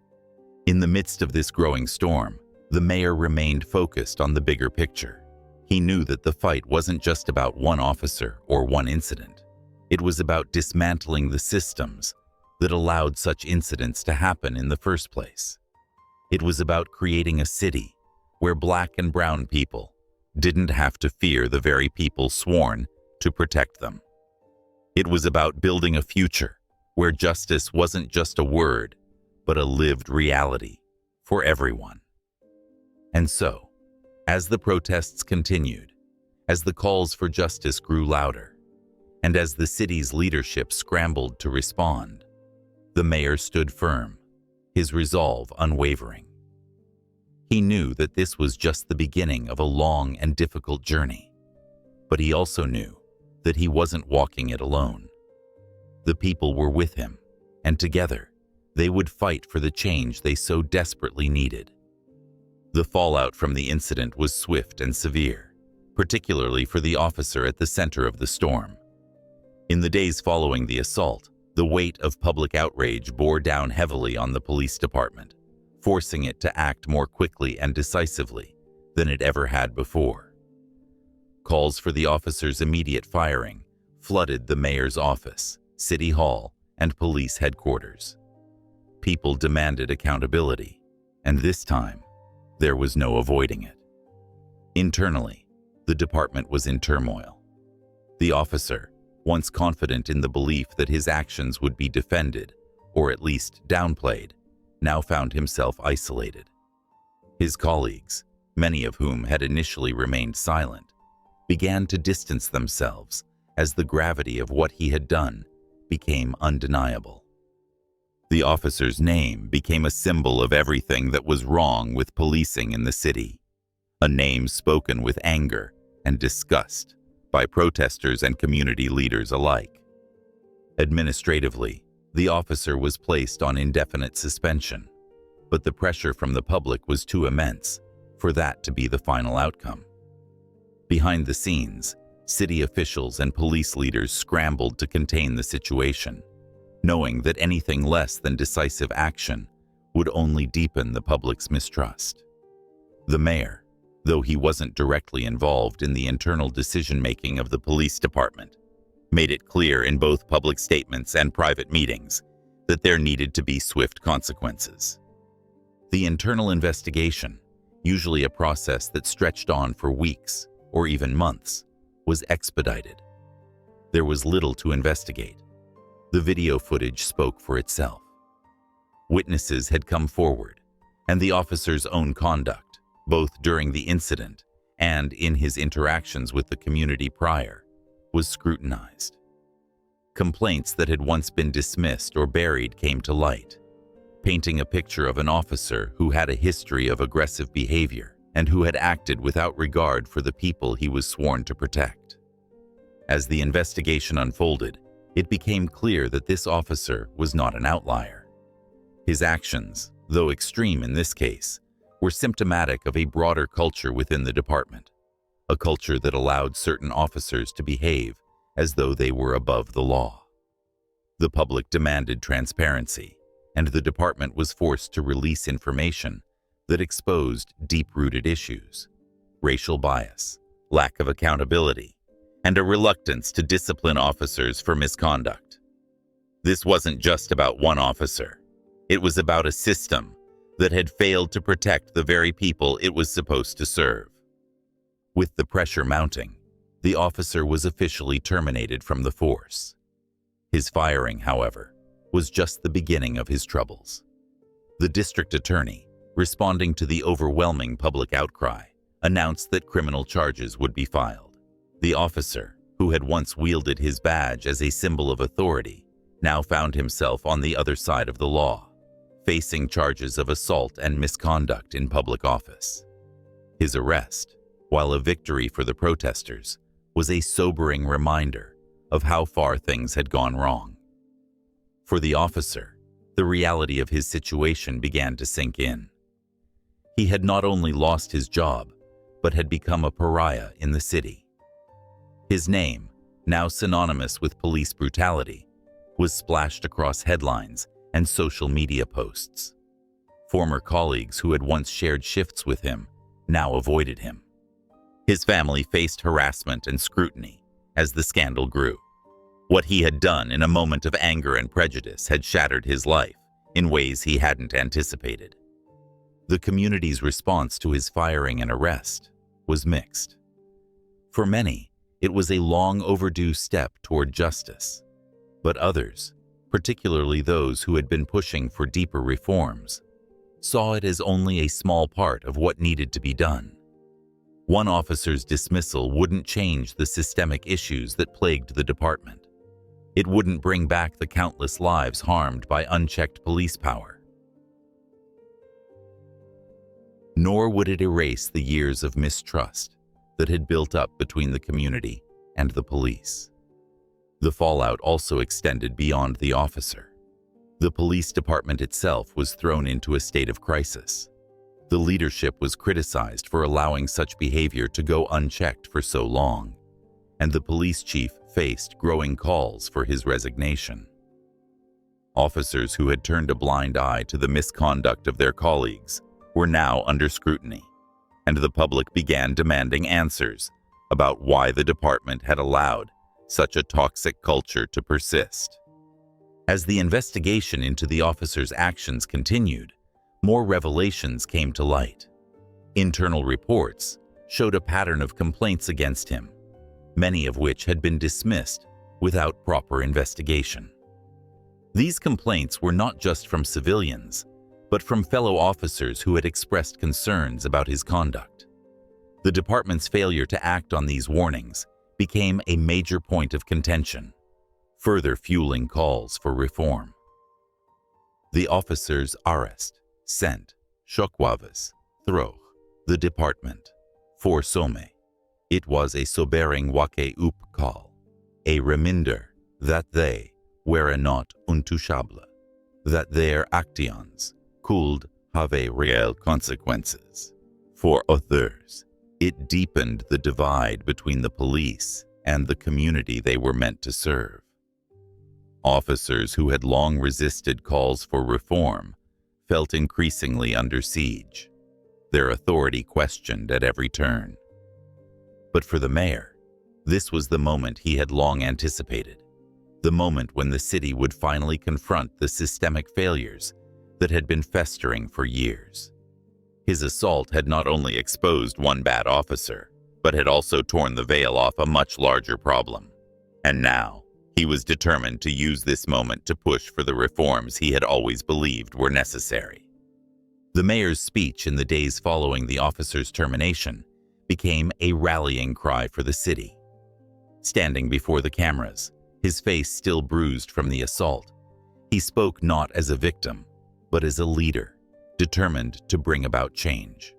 A: In the midst of this growing storm, the mayor remained focused on the bigger picture. He knew that the fight wasn't just about one officer or one incident. It was about dismantling the systems that allowed such incidents to happen in the first place. It was about creating a city where Black and brown people didn't have to fear the very people sworn to protect them. It was about building a future where justice wasn't just a word, but a lived reality for everyone. And so, as the protests continued, as the calls for justice grew louder, and as the city's leadership scrambled to respond, the mayor stood firm, his resolve unwavering. He knew that this was just the beginning of a long and difficult journey, but he also knew that he wasn't walking it alone. The people were with him, and together, they would fight for the change they so desperately needed. The fallout from the incident was swift and severe, particularly for the officer at the center of the storm. In the days following the assault, the weight of public outrage bore down heavily on the police department, forcing it to act more quickly and decisively than it ever had before. Calls for the officer's immediate firing flooded the mayor's office, city hall, and police headquarters. People demanded accountability, and this time, there was no avoiding it. Internally, the department was in turmoil. The officer, once confident in the belief that his actions would be defended, or at least downplayed, now found himself isolated. His colleagues, many of whom had initially remained silent, began to distance themselves as the gravity of what he had done became undeniable. The officer's name became a symbol of everything that was wrong with policing in the city, a name spoken with anger and disgust by protesters and community leaders alike. Administratively, the officer was placed on indefinite suspension, but the pressure from the public was too immense for that to be the final outcome. Behind the scenes, city officials and police leaders scrambled to contain the situation, knowing that anything less than decisive action would only deepen the public's mistrust. The mayor, though he wasn't directly involved in the internal decision-making of the police department, made it clear in both public statements and private meetings that there needed to be swift consequences. The internal investigation, usually a process that stretched on for weeks or even months, was expedited. There was little to investigate. The video footage spoke for itself. Witnesses had come forward, and the officer's own conduct, both during the incident and in his interactions with the community prior, was scrutinized. Complaints that had once been dismissed or buried came to light, painting a picture of an officer who had a history of aggressive behavior and who had acted without regard for the people he was sworn to protect. As the investigation unfolded, it became clear that this officer was not an outlier. His actions, though extreme in this case, were symptomatic of a broader culture within the department, a culture that allowed certain officers to behave as though they were above the law. The public demanded transparency, and the department was forced to release information that exposed deep-rooted issues: racial bias, lack of accountability, and a reluctance to discipline officers for misconduct. This wasn't just about one officer. It was about a system that had failed to protect the very people it was supposed to serve. With the pressure mounting, the officer was officially terminated from the force. His firing, however, was just the beginning of his troubles. The district attorney, responding to the overwhelming public outcry, announced that criminal charges would be filed. The officer, who had once wielded his badge as a symbol of authority, now found himself on the other side of the law, facing charges of assault and misconduct in public office. His arrest, while a victory for the protesters, was a sobering reminder of how far things had gone wrong. For the officer, the reality of his situation began to sink in. He had not only lost his job, but had become a pariah in the city. His name, now synonymous with police brutality, was splashed across headlines and social media posts. Former colleagues who had once shared shifts with him now avoided him. His family faced harassment and scrutiny as the scandal grew. What he had done in a moment of anger and prejudice had shattered his life in ways he hadn't anticipated. The community's response to his firing and arrest was mixed. For many, it was a long overdue step toward justice. But others, particularly those who had been pushing for deeper reforms, saw it as only a small part of what needed to be done. One officer's dismissal wouldn't change the systemic issues that plagued the department. It wouldn't bring back the countless lives harmed by unchecked police power. Nor would it erase the years of mistrust that had built up between the community and the police. The fallout also extended beyond the officer. The police department itself was thrown into a state of crisis. The leadership was criticized for allowing such behavior to go unchecked for so long, and the police chief faced growing calls for his resignation. Officers who had turned a blind eye to the misconduct of their colleagues were now under scrutiny, and the public began demanding answers about why the department had allowed such a toxic culture to persist. As the investigation into the officer's actions continued, more revelations came to light. Internal reports showed a pattern of complaints against him, many of which had been dismissed without proper investigation. These complaints were not just from civilians, but from fellow officers who had expressed concerns about his conduct. The department's failure to act on these warnings became a major point of contention, further fueling calls for reform. The officer's arrest sent shockwaves through the department. For some, it was a sobering wake-up call, a reminder that they were not untouchable, that their actions could have real consequences. For others, it deepened the divide between the police and the community they were meant to serve. Officers who had long resisted calls for reform felt increasingly under siege, their authority questioned at every turn. But for the mayor, this was the moment he had long anticipated, the moment when the city would finally confront the systemic failures that had been festering for years. His assault had not only exposed one bad officer, but had also torn the veil off a much larger problem. And now, he was determined to use this moment to push for the reforms he had always believed were necessary. The mayor's speech in the days following the officer's termination became a rallying cry for the city. Standing before the cameras, his face still bruised from the assault, he spoke not as a victim, but as a leader, determined to bring about change.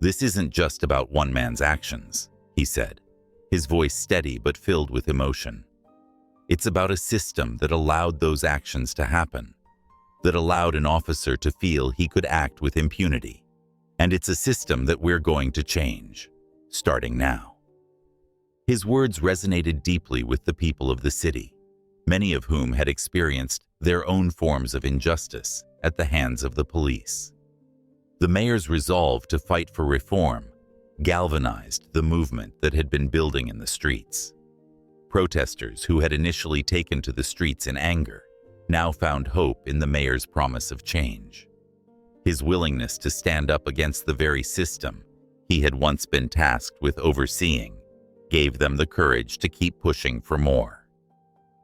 A: "This isn't just about one man's actions," he said, his voice steady but filled with emotion. "It's about a system that allowed those actions to happen, that allowed an officer to feel he could act with impunity. And it's a system that we're going to change, starting now." His words resonated deeply with the people of the city, many of whom had experienced their own forms of injustice at the hands of the police. The mayor's resolve to fight for reform galvanized the movement that had been building in the streets. Protesters who had initially taken to the streets in anger now found hope in the mayor's promise of change. His willingness to stand up against the very system he had once been tasked with overseeing gave them the courage to keep pushing for more.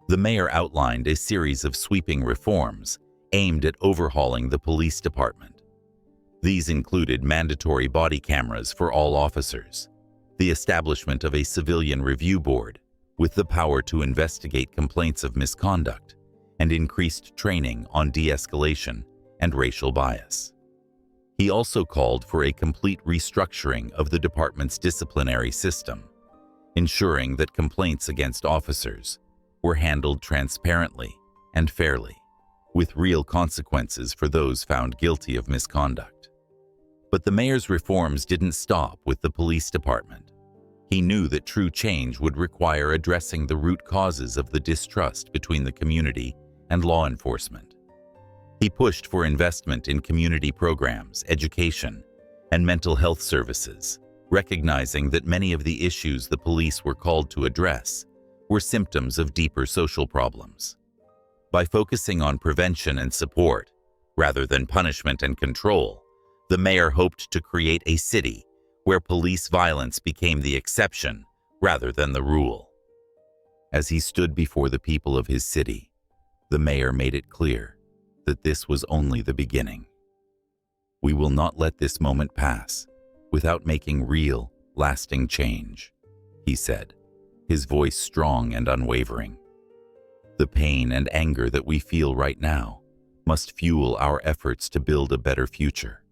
A: The mayor outlined a series of sweeping reforms aimed at overhauling the police department. These included mandatory body cameras for all officers, the establishment of a civilian review board with the power to investigate complaints of misconduct, and increased training on de-escalation and racial bias. He also called for a complete restructuring of the department's disciplinary system, ensuring that complaints against officers were handled transparently and fairly, with real consequences for those found guilty of misconduct. But the mayor's reforms didn't stop with the police department. He knew that true change would require addressing the root causes of the distrust between the community and law enforcement. He pushed for investment in community programs, education, and mental health services, recognizing that many of the issues the police were called to address were symptoms of deeper social problems. By focusing on prevention and support, rather than punishment and control, the mayor hoped to create a city where police violence became the exception rather than the rule. As he stood before the people of his city, the mayor made it clear that this was only the beginning. "We will not let this moment pass without making real, lasting change," he said, his voice strong and unwavering. "The pain and anger that we feel right now must fuel our efforts to build a better future,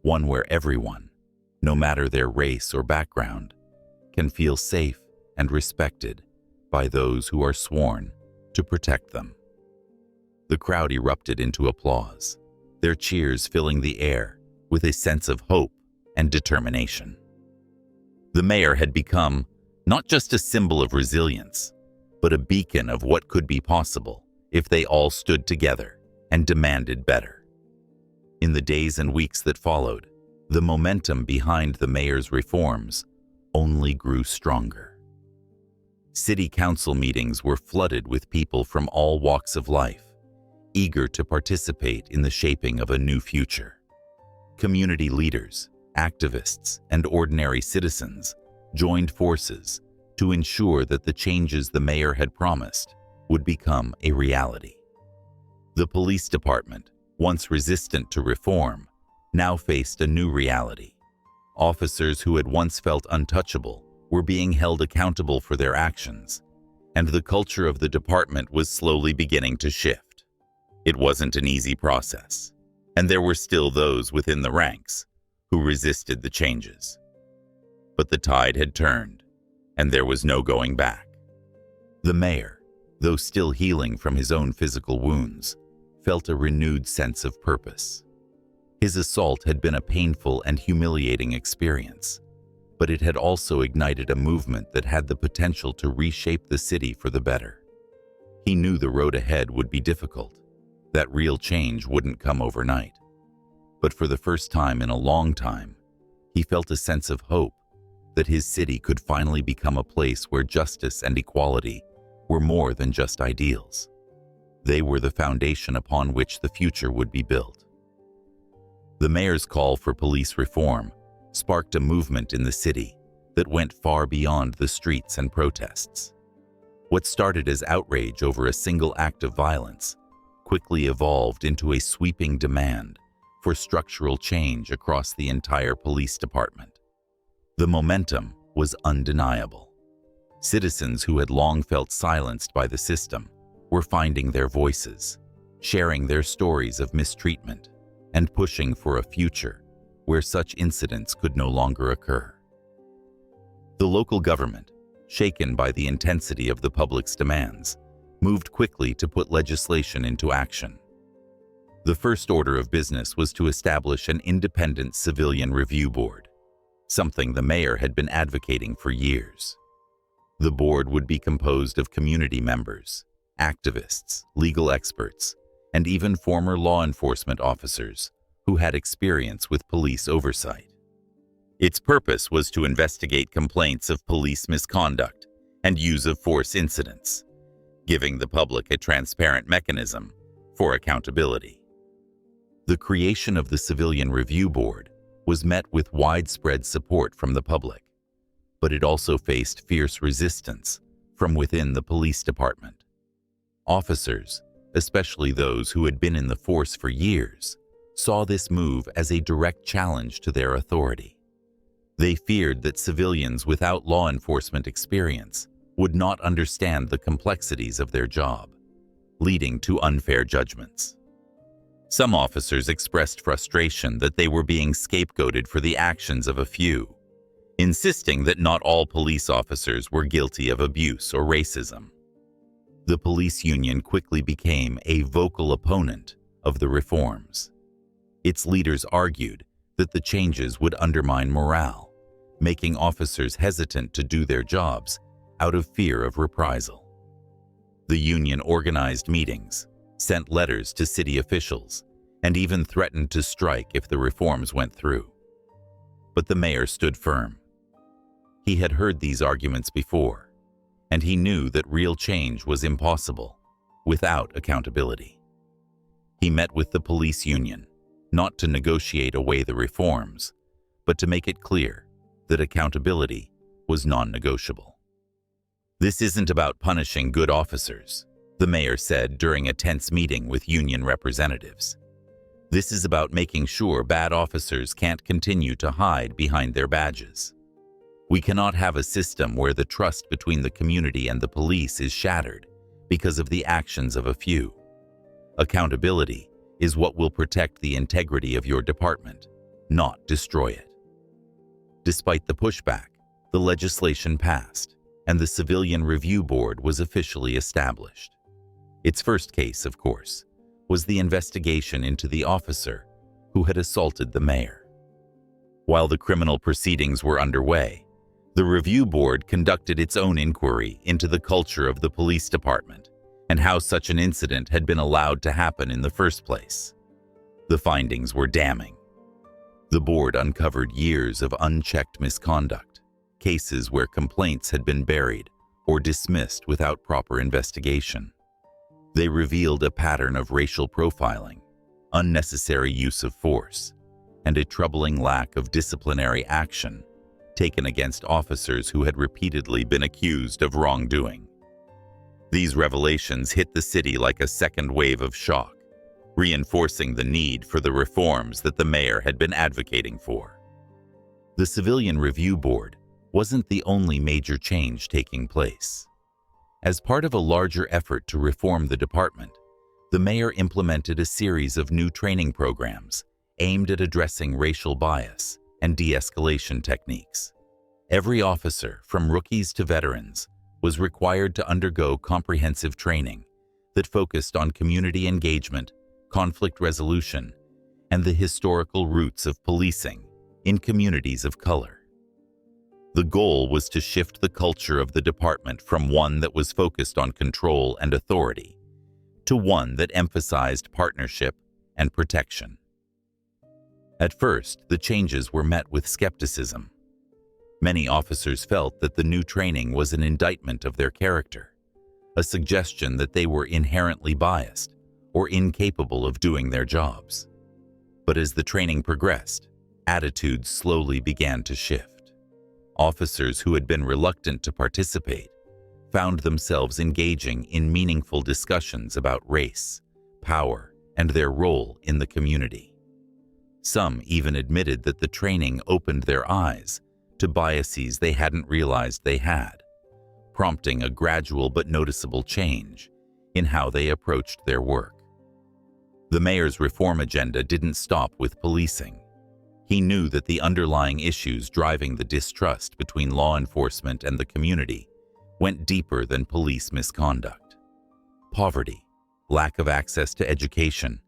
A: one where everyone, no matter their race or background, can feel safe and respected by those who are sworn to protect them." The crowd erupted into applause, their cheers filling the air with a sense of hope and determination. The mayor had become not just a symbol of resilience, but a beacon of what could be possible if they all stood together and demanded better. In the days and weeks that followed, the momentum behind the mayor's reforms only grew stronger. City council meetings were flooded with people from all walks of life, eager to participate in the shaping of a new future. Community leaders, activists, and ordinary citizens joined forces to ensure that the changes the mayor had promised would become a reality. The police department, once resistant to reform, now faced a new reality. Officers who had once felt untouchable were being held accountable for their actions, and the culture of the department was slowly beginning to shift. It wasn't an easy process, and there were still those within the ranks who resisted the changes. But the tide had turned, and there was no going back. The mayor, though still healing from his own physical wounds, felt a renewed sense of purpose. His assault had been a painful and humiliating experience, but it had also ignited a movement that had the potential to reshape the city for the better. He knew the road ahead would be difficult, that real change wouldn't come overnight. But for the first time in a long time, he felt a sense of hope that his city could finally become a place where justice and equality were more than just ideals. They were the foundation upon which the future would be built. The mayor's call for police reform sparked a movement in the city that went far beyond the streets and protests. What started as outrage over a single act of violence quickly evolved into a sweeping demand for structural change across the entire police department. The momentum was undeniable. Citizens who had long felt silenced by the system were finding their voices, sharing their stories of mistreatment, and pushing for a future where such incidents could no longer occur. The local government, shaken by the intensity of the public's demands, moved quickly to put legislation into action. The first order of business was to establish an independent civilian review board, something the mayor had been advocating for years. The board would be composed of community members, activists, legal experts, and even former law enforcement officers who had experience with police oversight. Its purpose was to investigate complaints of police misconduct and use of force incidents, giving the public a transparent mechanism for accountability. The creation of the Civilian Review Board was met with widespread support from the public, but it also faced fierce resistance from within the police department. Officers, especially those who had been in the force for years, saw this move as a direct challenge to their authority. They feared that civilians without law enforcement experience would not understand the complexities of their job, leading to unfair judgments. Some officers expressed frustration that they were being scapegoated for the actions of a few, insisting that not all police officers were guilty of abuse or racism. The police union quickly became a vocal opponent of the reforms. Its leaders argued that the changes would undermine morale, making officers hesitant to do their jobs out of fear of reprisal. The union organized meetings, sent letters to city officials, and even threatened to strike if the reforms went through. But the mayor stood firm. He had heard these arguments before, and he knew that real change was impossible without accountability. He met with the police union, not to negotiate away the reforms, but to make it clear that accountability was non-negotiable. "This isn't about punishing good officers," the mayor said during a tense meeting with union representatives. "This is about making sure bad officers can't continue to hide behind their badges. We cannot have a system where the trust between the community and the police is shattered because of the actions of a few. Accountability is what will protect the integrity of your department, not destroy it." Despite the pushback, the legislation passed, and the Civilian Review Board was officially established. Its first case, of course, was the investigation into the officer who had assaulted the mayor. While the criminal proceedings were underway, the Review Board conducted its own inquiry into the culture of the police department and how such an incident had been allowed to happen in the first place. The findings were damning. The board uncovered years of unchecked misconduct, cases where complaints had been buried or dismissed without proper investigation. They revealed a pattern of racial profiling, unnecessary use of force, and a troubling lack of disciplinary action taken against officers who had repeatedly been accused of wrongdoing. These revelations hit the city like a second wave of shock, reinforcing the need for the reforms that the mayor had been advocating for. The Civilian Review Board wasn't the only major change taking place. As part of a larger effort to reform the department, the mayor implemented a series of new training programs aimed at addressing racial bias and de-escalation techniques. Every officer, from rookies to veterans, was required to undergo comprehensive training that focused on community engagement, conflict resolution, and the historical roots of policing in communities of color. The goal was to shift the culture of the department from one that was focused on control and authority to one that emphasized partnership and protection. At first, the changes were met with skepticism. Many officers felt that the new training was an indictment of their character, a suggestion that they were inherently biased or incapable of doing their jobs. But as the training progressed, attitudes slowly began to shift. Officers who had been reluctant to participate found themselves engaging in meaningful discussions about race, power, and their role in the community. Some even admitted that the training opened their eyes to biases they hadn't realized they had, prompting a gradual but noticeable change in how they approached their work. The mayor's reform agenda didn't stop with policing. He knew that the underlying issues driving the distrust between law enforcement and the community went deeper than police misconduct. Poverty, lack of access to education,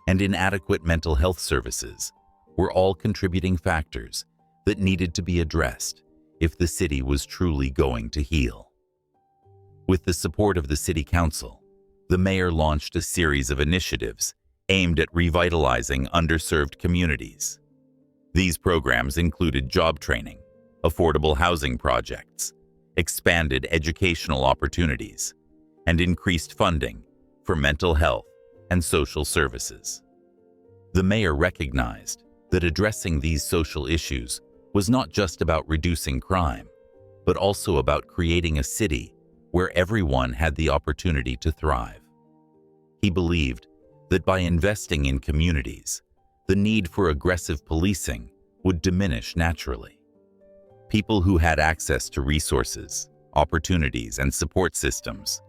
A: and inadequate mental health services were all contributing factors that needed to be addressed if the city was truly going to heal. With the support of the city council, the mayor launched a series of initiatives aimed at revitalizing underserved communities. These programs included job training, affordable housing projects, expanded educational opportunities, and increased funding for mental health and social services. The mayor recognized that addressing these social issues was not just about reducing crime, but also about creating a city where everyone had the opportunity to thrive. He believed that by investing in communities, the need for aggressive policing would diminish naturally. People who had access to resources, opportunities, and support systems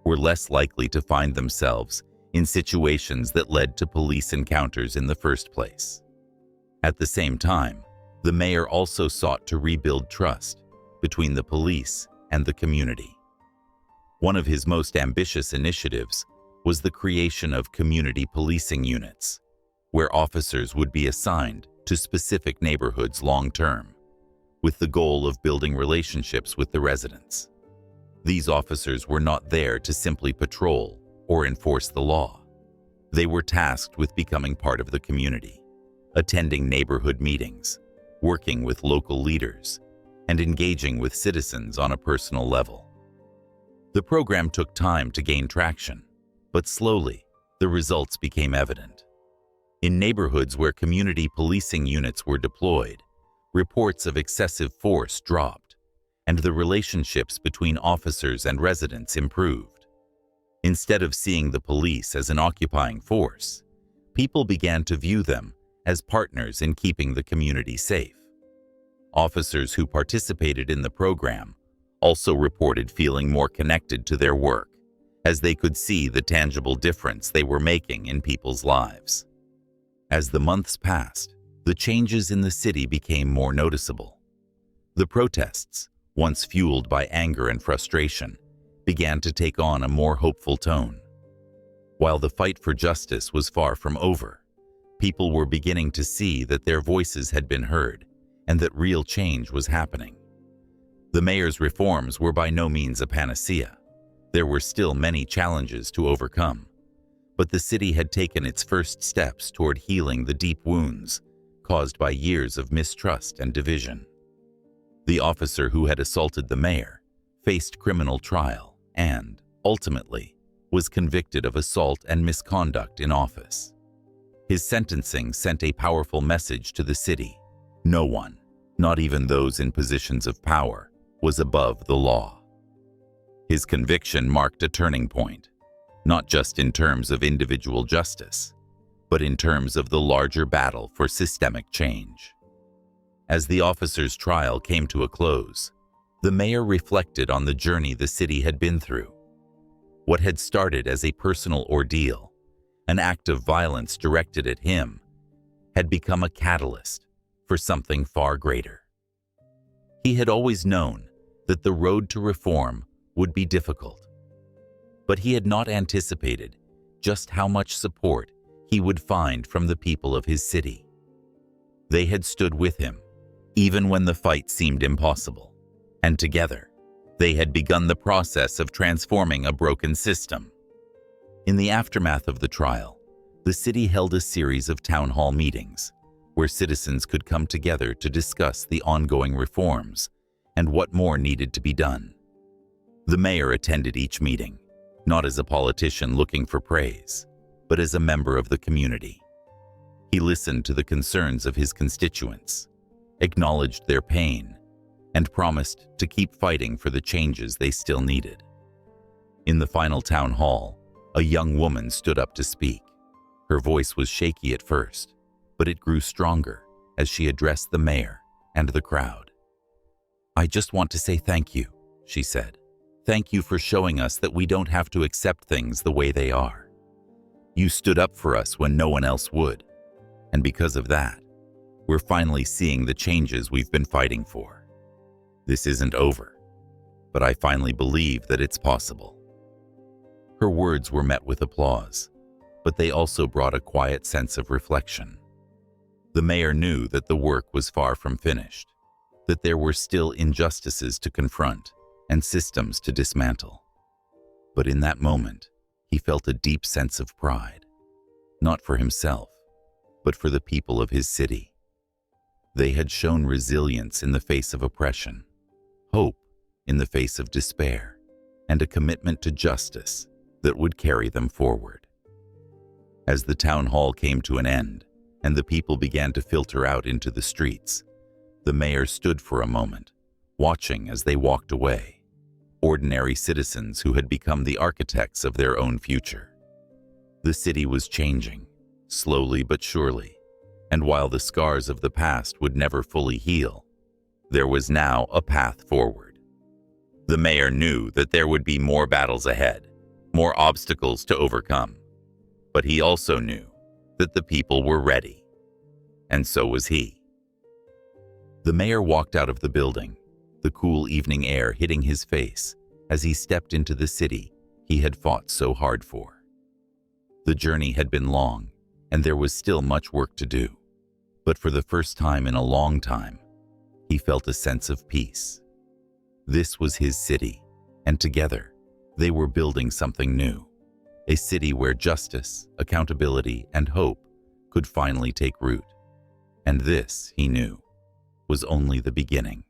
A: were less likely to find themselves in situations that led to police encounters in the first place. At the same time, the mayor also sought to rebuild trust between the police and the community. One of his most ambitious initiatives was the creation of community policing units, where officers would be assigned to specific neighborhoods long-term, with the goal of building relationships with the residents. These officers were not there to simply patrol or enforce the law. They were tasked with becoming part of the community, attending neighborhood meetings, working with local leaders, and engaging with citizens on a personal level. The program took time to gain traction, but slowly, the results became evident. In neighborhoods where community policing units were deployed, reports of excessive force dropped, and the relationships between officers and residents improved. Instead of seeing the police as an occupying force, people began to view them as partners in keeping the community safe. Officers who participated in the program also reported feeling more connected to their work, as they could see the tangible difference they were making in people's lives. As the months passed, the changes in the city became more noticeable. The protests, once fueled by anger and frustration, began to take on a more hopeful tone. While the fight for justice was far from over, people were beginning to see that their voices had been heard and that real change was happening. The mayor's reforms were by no means a panacea. There were still many challenges to overcome, but the city had taken its first steps toward healing the deep wounds caused by years of mistrust and division. The officer who had assaulted the mayor faced criminal trial and, ultimately, was convicted of assault and misconduct in office. His sentencing sent a powerful message to the city. No one, not even those in positions of power, was above the law. His conviction marked a turning point, not just in terms of individual justice, but in terms of the larger battle for systemic change. As the officer's trial came to a close, the mayor reflected on the journey the city had been through. What had started as a personal ordeal, an act of violence directed at him, had become a catalyst for something far greater. He had always known that the road to reform would be difficult, but he had not anticipated just how much support he would find from the people of his city. They had stood with him, even when the fight seemed impossible, and together, they had begun the process of transforming a broken system. In the aftermath of the trial, the city held a series of town hall meetings where citizens could come together to discuss the ongoing reforms and what more needed to be done. The mayor attended each meeting, not as a politician looking for praise, but as a member of the community. He listened to the concerns of his constituents, acknowledged their pain, and promised to keep fighting for the changes they still needed. In the final town hall, a young woman stood up to speak. Her voice was shaky at first, but it grew stronger as she addressed the mayor and the crowd. "I just want to say thank you," she said. "Thank you for showing us that we don't have to accept things the way they are. You stood up for us when no one else would, and because of that, we're finally seeing the changes we've been fighting for. This isn't over, but I finally believe that it's possible." Her words were met with applause, but they also brought a quiet sense of reflection. The mayor knew that the work was far from finished, that there were still injustices to confront and systems to dismantle. But in that moment, he felt a deep sense of pride, not for himself, but for the people of his city. They had shown resilience in the face of oppression, hope in the face of despair, and a commitment to justice that would carry them forward. As the town hall came to an end and the people began to filter out into the streets, the mayor stood for a moment, watching as they walked away, ordinary citizens who had become the architects of their own future. The city was changing, slowly but surely, and while the scars of the past would never fully heal, there was now a path forward. The mayor knew that there would be more battles ahead, more obstacles to overcome, but he also knew that the people were ready, and so was he. The mayor walked out of the building, the cool evening air hitting his face as he stepped into the city he had fought so hard for. The journey had been long, and there was still much work to do, but for the first time in a long time, he felt a sense of peace. This was his city, and together, they were building something new, a city where justice, accountability, and hope could finally take root. And this, he knew, was only the beginning.